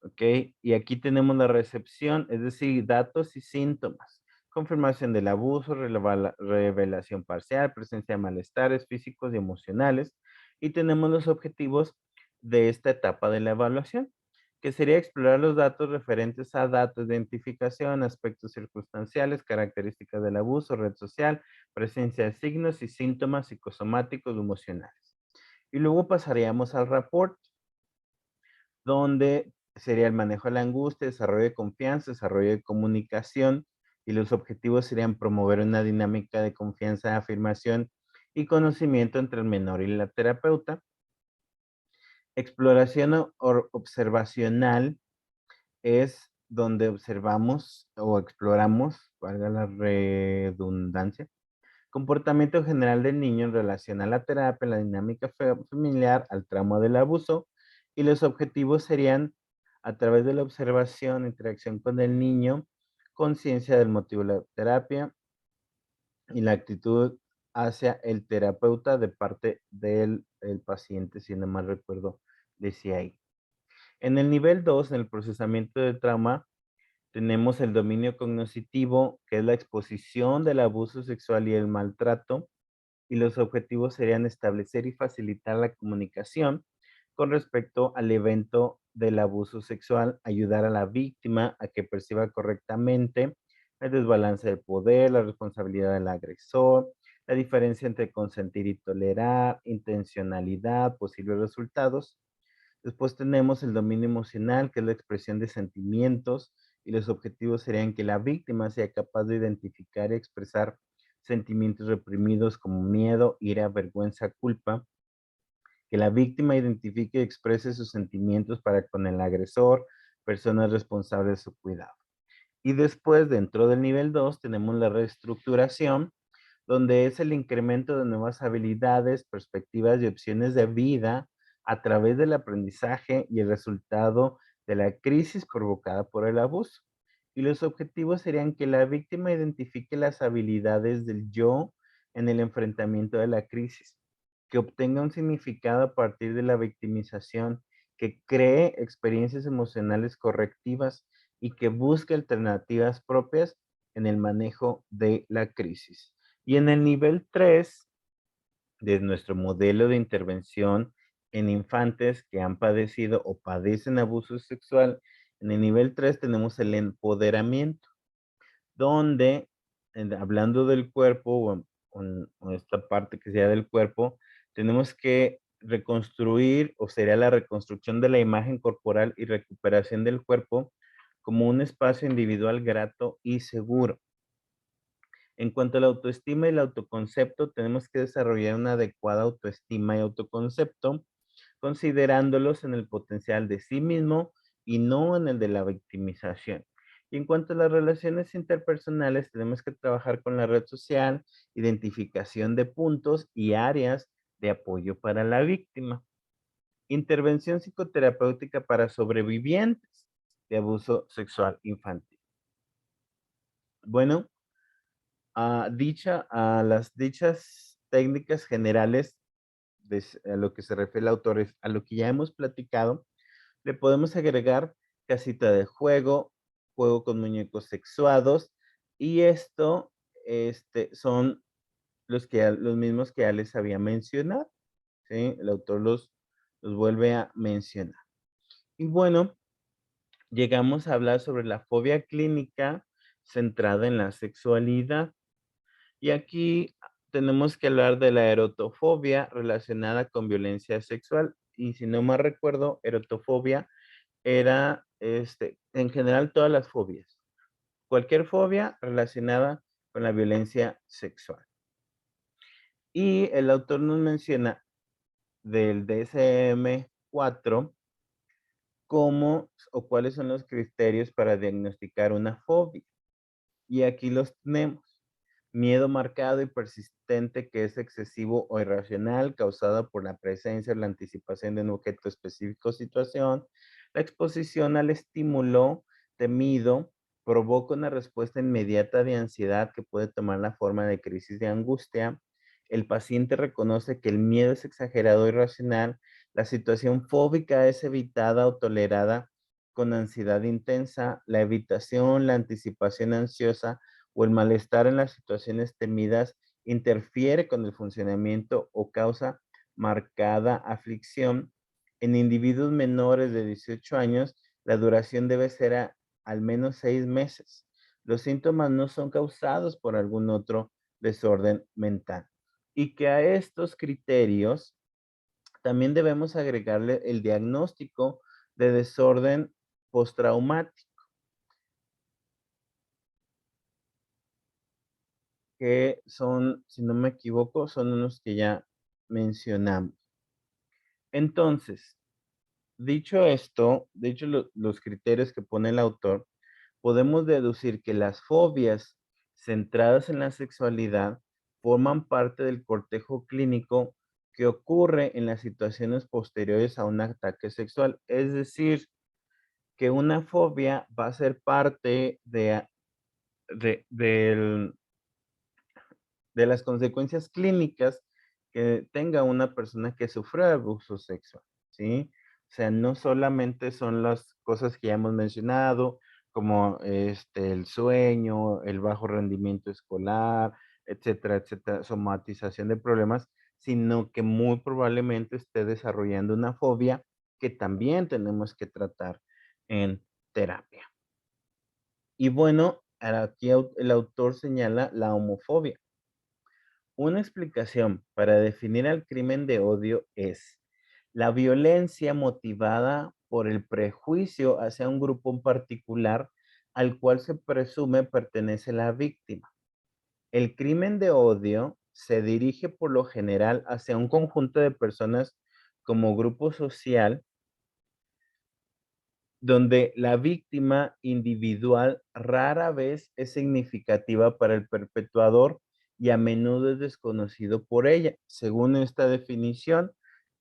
Speaker 1: ¿ok? Y aquí tenemos la recepción, es decir, datos y síntomas. Confirmación del abuso, revelación parcial, presencia de malestares físicos y emocionales. Y tenemos los objetivos de esta etapa de la evaluación, que sería explorar los datos referentes a datos de identificación, aspectos circunstanciales, características del abuso, red social, presencia de signos y síntomas psicosomáticos o emocionales. Y luego pasaríamos al rapport, donde sería el manejo de la angustia, desarrollo de confianza, desarrollo de comunicación, y los objetivos serían promover una dinámica de confianza, afirmación y conocimiento entre el menor y la terapeuta. Exploración observacional es donde observamos o exploramos, valga la redundancia, comportamiento general del niño en relación a la terapia, la dinámica familiar, al trauma del abuso, y los objetivos serían, a través de la observación, interacción con el niño, conciencia del motivo de la terapia y la actitud hacia el terapeuta de parte del el paciente, si no mal recuerdo, decía ahí. En el nivel 2, en el procesamiento de trauma, tenemos el dominio cognoscitivo, que es la exposición del abuso sexual y el maltrato, y los objetivos serían establecer y facilitar la comunicación con respecto al evento del abuso sexual, ayudar a la víctima a que perciba correctamente el desbalance de poder, la responsabilidad del agresor, la diferencia entre consentir y tolerar, intencionalidad, posibles resultados. Después tenemos el dominio emocional, que es la expresión de sentimientos, y los objetivos serían que la víctima sea capaz de identificar y expresar sentimientos reprimidos como miedo, ira, vergüenza, culpa, que la víctima identifique y exprese sus sentimientos para con el agresor, personas responsables de su cuidado. Y después, dentro del nivel 2, tenemos la reestructuración, donde es el incremento de nuevas habilidades, perspectivas y opciones de vida a través del aprendizaje y el resultado de la crisis provocada por el abuso. Y los objetivos serían que la víctima identifique las habilidades del yo en el enfrentamiento de la crisis, que obtenga un significado a partir de la victimización, que cree experiencias emocionales correctivas y que busque alternativas propias en el manejo de la crisis. Y en el nivel 3 de nuestro modelo de intervención en infantes que han padecido o padecen abuso sexual, en el nivel 3 tenemos el empoderamiento, donde, hablando del cuerpo o esta parte que sea del cuerpo, tenemos que reconstruir o sería la reconstrucción de la imagen corporal y recuperación del cuerpo como un espacio individual grato y seguro. En cuanto a la autoestima y el autoconcepto, tenemos que desarrollar una adecuada autoestima y autoconcepto, considerándolos en el potencial de sí mismo y no en el de la victimización. Y en cuanto a las relaciones interpersonales, tenemos que trabajar con la red social, identificación de puntos y áreas de apoyo para la víctima. Intervención psicoterapéutica para sobrevivientes de abuso sexual infantil. Bueno, a las dichas técnicas generales, a lo que se refiere el autor, a lo que ya hemos platicado, le podemos agregar casita de juego, juego con muñecos sexuados, y esto son los mismos que ya les había mencionado, ¿sí? El autor los vuelve a mencionar. Y bueno, llegamos a hablar sobre la fobia clínica centrada en la sexualidad. Y aquí tenemos que hablar de la erotofobia relacionada con violencia sexual. Y si no mal recuerdo, erotofobia era, en general, todas las fobias. Cualquier fobia relacionada con la violencia sexual. Y el autor nos menciona del DSM-4 cómo o cuáles son los criterios para diagnosticar una fobia. Y aquí los tenemos. Miedo marcado y persistente que es excesivo o irracional, causada por la presencia o la anticipación de un objeto específico o situación. La exposición al estímulo temido provoca una respuesta inmediata de ansiedad que puede tomar la forma de crisis de angustia. El paciente reconoce que el miedo es exagerado o irracional. La situación fóbica es evitada o tolerada con ansiedad intensa. La evitación, la anticipación ansiosa o el malestar en las situaciones temidas interfiere con el funcionamiento o causa marcada aflicción. En individuos menores de 18 años, la duración debe ser al menos 6 meses. Los síntomas no son causados por algún otro desorden mental. Y que a estos criterios también debemos agregarle el diagnóstico de desorden postraumático. que son, si no me equivoco, son unos que ya mencionamos. Entonces, dicho esto, dicho los criterios que pone el autor, podemos deducir que las fobias centradas en la sexualidad forman parte del cortejo clínico que ocurre en las situaciones posteriores a un ataque sexual. Es decir, que una fobia va a ser parte de, del de las consecuencias clínicas que tenga una persona que sufre abuso sexual, ¿sí? O sea, no solamente son las cosas que ya hemos mencionado, como el sueño, el bajo rendimiento escolar, etcétera, etcétera, somatización de problemas, sino que muy probablemente esté desarrollando una fobia que también tenemos que tratar en terapia. Y bueno, aquí el autor señala la homofobia. Una explicación para definir al crimen de odio es la violencia motivada por el prejuicio hacia un grupo en particular al cual se presume pertenece la víctima. El crimen de odio se dirige por lo general hacia un conjunto de personas como grupo social donde la víctima individual rara vez es significativa para el perpetuador y a menudo es desconocido por ella. Según esta definición,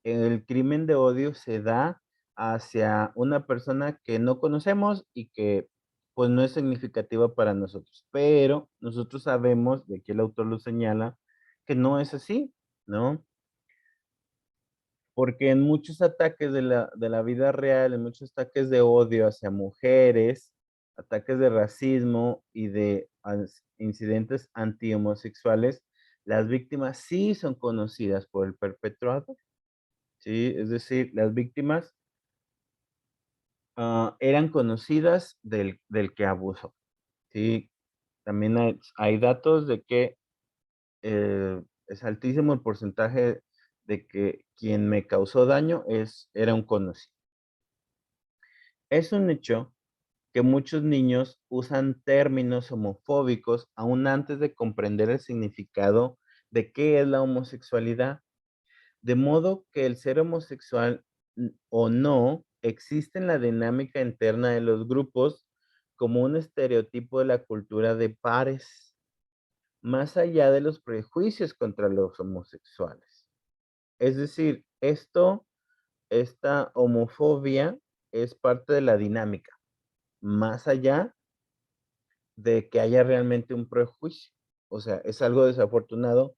Speaker 1: el crimen de odio se da hacia una persona que no conocemos y que pues no es significativa para nosotros. Pero nosotros sabemos, de aquí el autor lo señala, que no es así, ¿no? Porque en muchos ataques de la vida real, en muchos ataques de odio hacia mujeres, ataques de racismo y de incidentes antihomosexuales, las víctimas sí son conocidas por el perpetrador, ¿sí? Es decir, las víctimas eran conocidas del que abusó, ¿sí? También hay datos de que es altísimo el porcentaje de que quien me causó daño era un conocido. Es un hecho que muchos niños usan términos homofóbicos aún antes de comprender el significado de qué es la homosexualidad, de modo que el ser homosexual o no existe en la dinámica interna de los grupos como un estereotipo de la cultura de pares, más allá de los prejuicios contra los homosexuales. Es decir, esta homofobia es parte de la dinámica, más allá de que haya realmente un prejuicio. O sea, es algo desafortunado,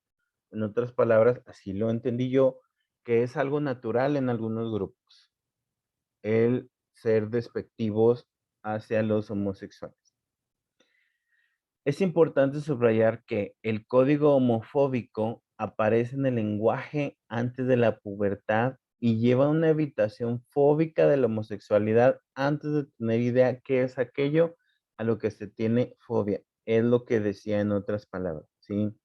Speaker 1: en otras palabras, así lo entendí yo, que es algo natural en algunos grupos, el ser despectivos hacia los homosexuales. Es importante subrayar que el código homofóbico aparece en el lenguaje antes de la pubertad y lleva una evitación fóbica de la homosexualidad antes de tener idea qué es aquello a lo que se tiene fobia. Es lo que decía en otras palabras, ¿sí?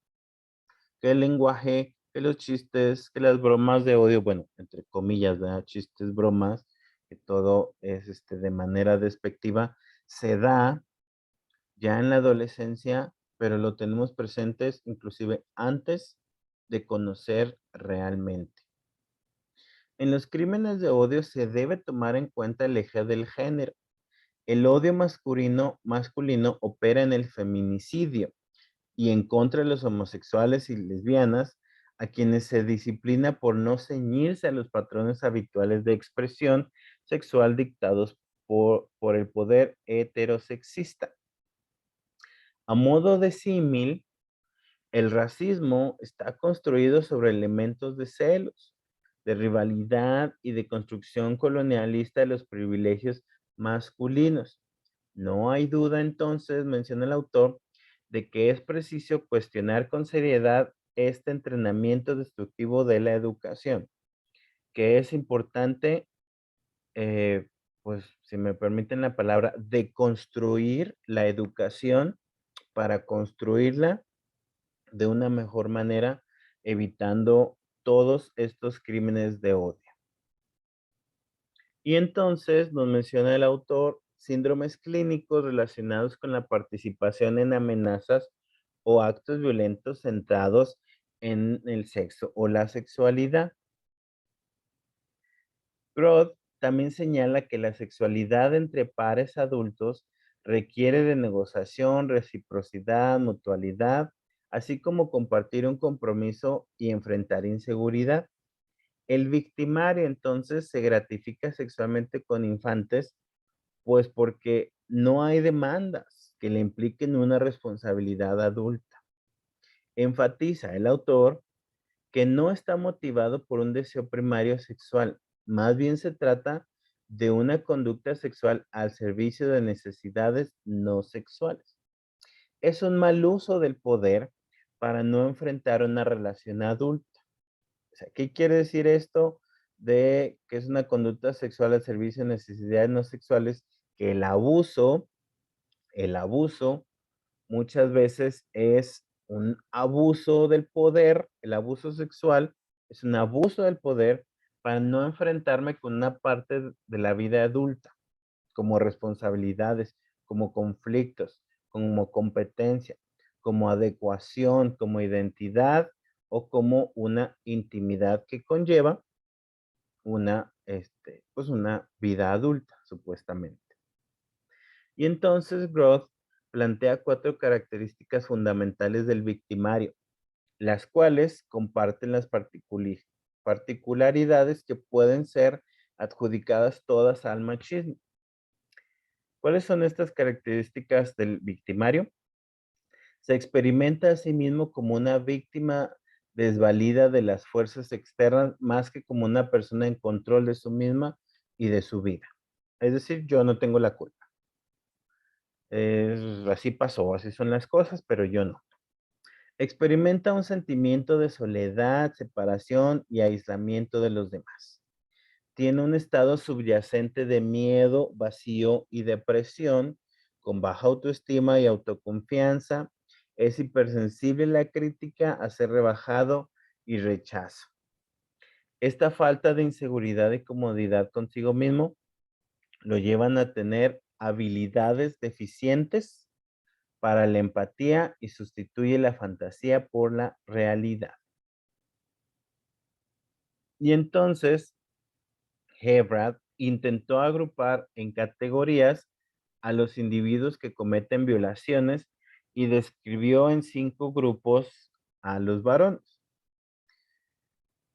Speaker 1: Que el lenguaje, que los chistes, que las bromas de odio, bueno, entre comillas, ¿verdad? Chistes, bromas, que todo es de manera despectiva, se da ya en la adolescencia, pero lo tenemos presentes inclusive antes de conocer realmente. En los crímenes de odio se debe tomar en cuenta el eje del género. El odio masculino opera en el feminicidio y en contra de los homosexuales y lesbianas, a quienes se disciplina por no ceñirse a los patrones habituales de expresión sexual dictados por el poder heterosexista. A modo de símil, el racismo está construido sobre elementos de celos, de rivalidad y de construcción colonialista de los privilegios masculinos. No hay duda entonces, menciona el autor, de que es preciso cuestionar con seriedad este entrenamiento destructivo de la educación, que es importante, pues si me permiten la palabra, deconstruir la educación para construirla de una mejor manera, evitando todos estos crímenes de odio. Y entonces nos menciona el autor síndromes clínicos relacionados con la participación en amenazas o actos violentos centrados en el sexo o la sexualidad. Groth también señala que la sexualidad entre pares adultos requiere de negociación, reciprocidad, mutualidad, así como compartir un compromiso y enfrentar inseguridad. El victimario entonces se gratifica sexualmente con infantes, pues porque no hay demandas que le impliquen una responsabilidad adulta. Enfatiza el autor que no está motivado por un deseo primario sexual, más bien se trata de una conducta sexual al servicio de necesidades no sexuales. Es un mal uso del poder para no enfrentar una relación adulta. O sea, ¿qué quiere decir esto de que es una conducta sexual al servicio de necesidades no sexuales? Que el abuso muchas veces es un abuso del poder, el abuso sexual es un abuso del poder para no enfrentarme con una parte de la vida adulta, como responsabilidades, como conflictos, como competencia, como adecuación, como identidad o como una intimidad que conlleva pues una vida adulta, supuestamente. Y entonces Groth plantea 4 características fundamentales del victimario, las cuales comparten las particularidades que pueden ser adjudicadas todas al machismo. ¿Cuáles son estas características del victimario? Se experimenta a sí mismo como una víctima desvalida de las fuerzas externas, más que como una persona en control de sí misma y de su vida. Es decir, yo no tengo la culpa. Así pasó, así son las cosas, pero yo no. Experimenta un sentimiento de soledad, separación y aislamiento de los demás. Tiene un estado subyacente de miedo, vacío y depresión, con baja autoestima y autoconfianza. Es hipersensible a la crítica, a ser rebajado y rechazo. Esta falta de inseguridad y comodidad consigo mismo lo llevan a tener habilidades deficientes para la empatía y sustituye la fantasía por la realidad. Y entonces, Hebrad intentó agrupar en categorías a los individuos que cometen violaciones y describió en 5 grupos a los varones,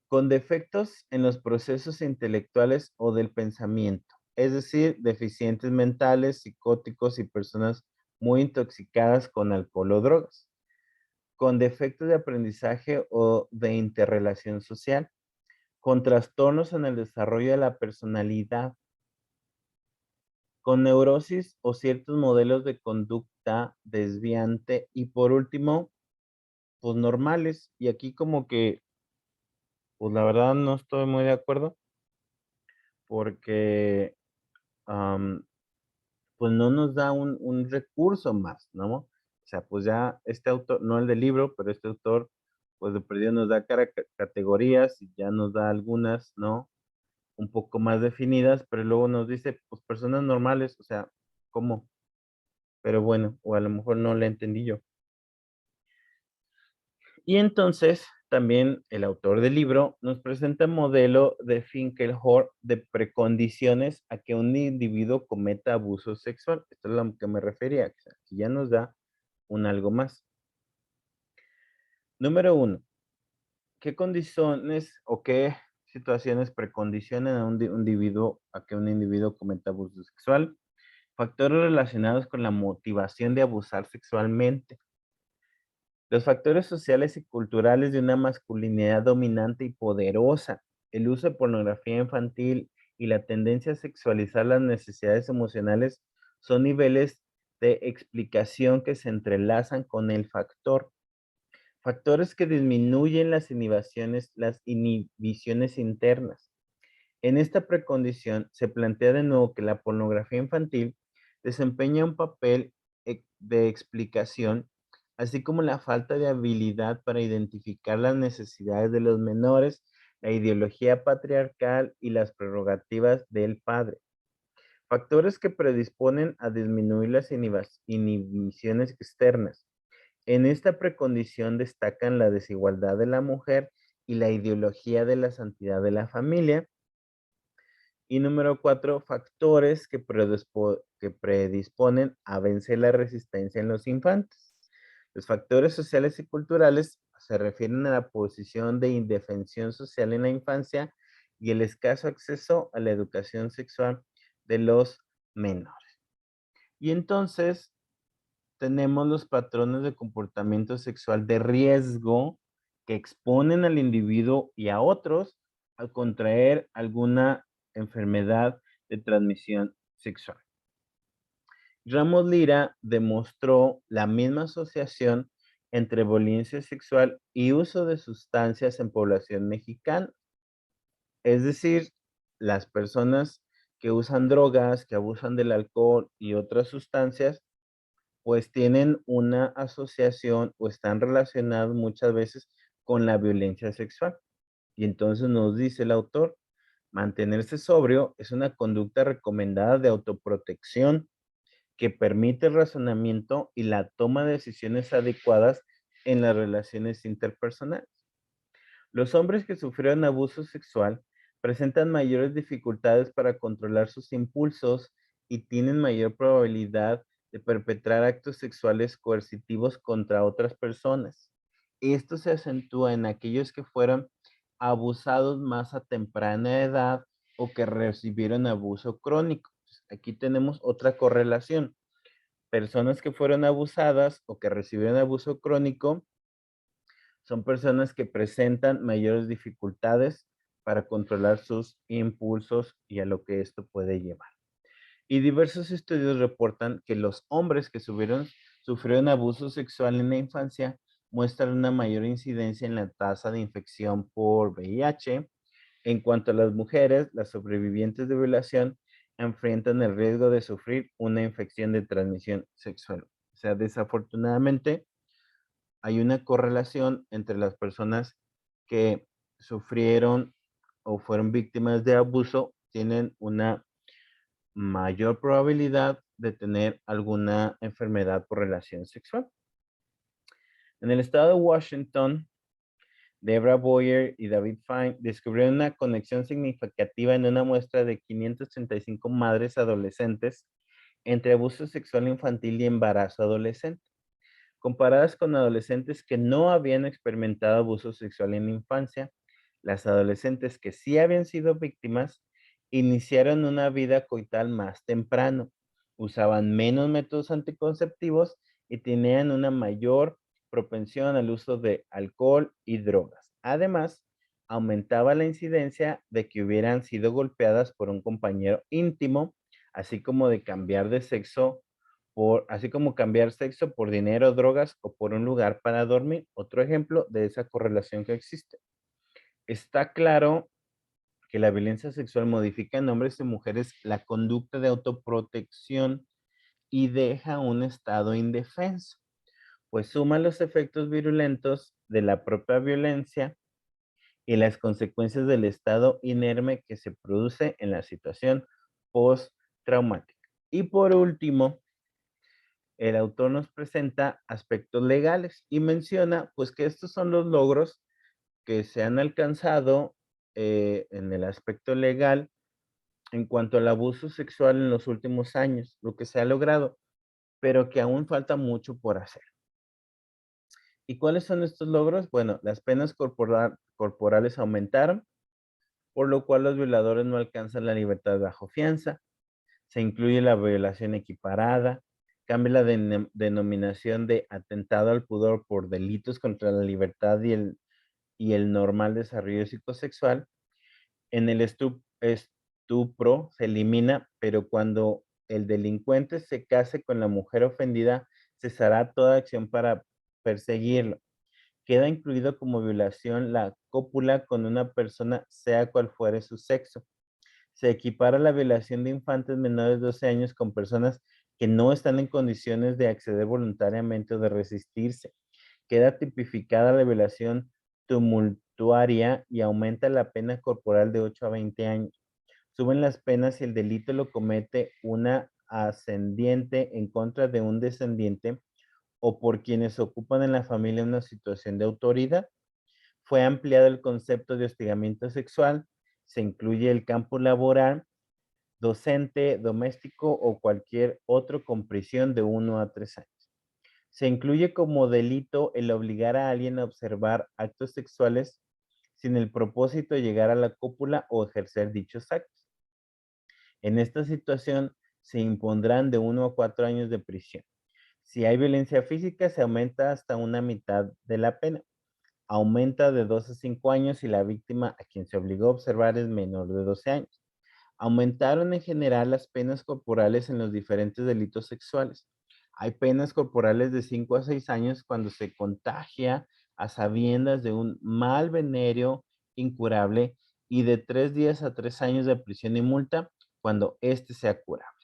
Speaker 1: con defectos en los procesos intelectuales o del pensamiento, es decir, deficientes mentales, psicóticos y personas muy intoxicadas con alcohol o drogas, con defectos de aprendizaje o de interrelación social, con trastornos en el desarrollo de la personalidad, con neurosis o ciertos modelos de conducta desviante y por último, pues normales. Y aquí como que, pues la verdad no estoy muy de acuerdo porque, am, pues no nos da un recurso más, ¿no? O sea, pues ya este autor, no el del libro, pero este autor, pues de perdido nos da categorías y ya nos da algunas, ¿no? Un poco más definidas, pero luego nos dice, pues personas normales, o sea, ¿cómo? Pero bueno, o a lo mejor no le entendí yo. Y entonces, también el autor del libro nos presenta un modelo de Finkelhor de precondiciones a que un individuo cometa abuso sexual. Esto es lo que me refería, o sea, que ya nos da un algo más. Número uno, ¿qué condiciones o qué situaciones precondicionan a un individuo a que un individuo cometa abuso sexual? Factores relacionados con la motivación de abusar sexualmente. Los factores sociales y culturales de una masculinidad dominante y poderosa, el uso de pornografía infantil y la tendencia a sexualizar las necesidades emocionales son niveles de explicación que se entrelazan con el factor. Factores que disminuyen las inhibiciones internas. En esta precondición se plantea de nuevo que la pornografía infantil desempeña un papel de explicación, así como la falta de habilidad para identificar las necesidades de los menores, la ideología patriarcal y las prerrogativas del padre. Factores que predisponen a disminuir las inhibiciones externas. En esta precondición destacan la desigualdad de la mujer y la ideología de la santidad de la familia. Y número 4, factores que predisponen a vencer la resistencia en los infantes. Los factores sociales y culturales se refieren a la posición de indefensión social en la infancia y el escaso acceso a la educación sexual de los menores. Y entonces tenemos los patrones de comportamiento sexual de riesgo que exponen al individuo y a otros a contraer alguna enfermedad de transmisión sexual. Ramos Lira demostró la misma asociación entre violencia sexual y uso de sustancias en población mexicana. Es decir, las personas que usan drogas, que abusan del alcohol y otras sustancias, pues tienen una asociación o están relacionados muchas veces con la violencia sexual. Y entonces nos dice el autor, mantenerse sobrio es una conducta recomendada de autoprotección que permite el razonamiento y la toma de decisiones adecuadas en las relaciones interpersonales. Los hombres que sufrieron abuso sexual presentan mayores dificultades para controlar sus impulsos y tienen mayor probabilidad de perpetrar actos sexuales coercitivos contra otras personas. Esto se acentúa en aquellos que fueron abusados más a temprana edad o que recibieron abuso crónico. Aquí tenemos otra correlación. Personas que fueron abusadas o que recibieron abuso crónico son personas que presentan mayores dificultades para controlar sus impulsos y a lo que esto puede llevar. Y diversos estudios reportan que los hombres que sufrieron abuso sexual en la infancia muestran una mayor incidencia en la tasa de infección por VIH. En cuanto a las mujeres, las sobrevivientes de violación enfrentan el riesgo de sufrir una infección de transmisión sexual. O sea, desafortunadamente, hay una correlación entre las personas que sufrieron o fueron víctimas de abuso, tienen una mayor probabilidad de tener alguna enfermedad por relación sexual. En el estado de Washington, Deborah Boyer y David Fine descubrieron una conexión significativa en una muestra de 535 madres adolescentes entre abuso sexual infantil y embarazo adolescente, comparadas con adolescentes que no habían experimentado abuso sexual en la infancia. Las adolescentes que sí habían sido víctimas iniciaron una vida coital más temprano, usaban menos métodos anticonceptivos y tenían una mayor propensión al uso de alcohol y drogas. Además, aumentaba la incidencia de que hubieran sido golpeadas por un compañero íntimo, así como de cambiar de sexo así como cambiar sexo por dinero, drogas o por un lugar para dormir. Otro ejemplo de esa correlación que existe. Está claro que la violencia sexual modifica en hombres y mujeres la conducta de autoprotección y deja un estado indefenso, pues suma los efectos virulentos de la propia violencia y las consecuencias del estado inerme que se produce en la situación postraumática. Y por último, el autor nos presenta aspectos legales y menciona pues que estos son los logros que se han alcanzado en el aspecto legal en cuanto al abuso sexual en los últimos años, lo que se ha logrado, pero que aún falta mucho por hacer. ¿Y cuáles son estos logros? Bueno, las penas corporales aumentaron, por lo cual los violadores no alcanzan la libertad bajo fianza. Se incluye la violación equiparada, cambia la denominación de atentado al pudor por delitos contra la libertad y el normal desarrollo psicosexual. En el estupro se elimina, pero cuando el delincuente se case con la mujer ofendida, cesará toda acción para perseguirlo. Queda incluido como violación la cópula con una persona, sea cual fuere su sexo. Se equipara la violación de infantes menores de 12 años con personas que no están en condiciones de acceder voluntariamente o de resistirse. Queda tipificada la violación tumultuaria y aumenta la pena corporal de 8 a 20 años. Suben las penas si el delito lo comete una ascendiente en contra de un descendiente o por quienes ocupan en la familia una situación de autoridad. Fue ampliado el concepto de hostigamiento sexual, se incluye el campo laboral, docente, doméstico o cualquier otro con prisión de 1 a 3 años. Se incluye como delito el obligar a alguien a observar actos sexuales sin el propósito de llegar a la cópula o ejercer dichos actos. En esta situación se impondrán de 1 a 4 años de prisión. Si hay violencia física, se aumenta hasta una mitad de la pena. Aumenta de 2 a 5 años si la víctima a quien se obligó a observar es menor de 12 años. Aumentaron en general las penas corporales en los diferentes delitos sexuales. Hay penas corporales de 5 a 6 años cuando se contagia a sabiendas de un mal venéreo incurable y de 3 días a 3 años de prisión y multa cuando éste sea curable.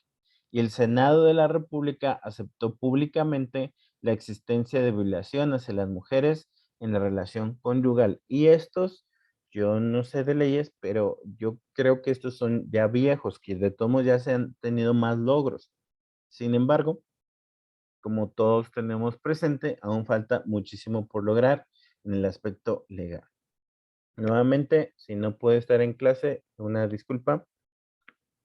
Speaker 1: Y el Senado de la República aceptó públicamente la existencia de violación hacia las mujeres en la relación conyugal. Y estos, yo no sé de leyes, pero yo creo que estos son ya viejos, que de todos modos ya se han tenido más logros. Sin embargo, como todos tenemos presente, aún falta muchísimo por lograr en el aspecto legal. Nuevamente, si no puede estar en clase, una disculpa.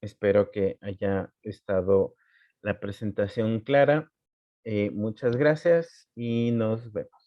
Speaker 1: Espero que haya estado la presentación clara. Muchas gracias y nos vemos.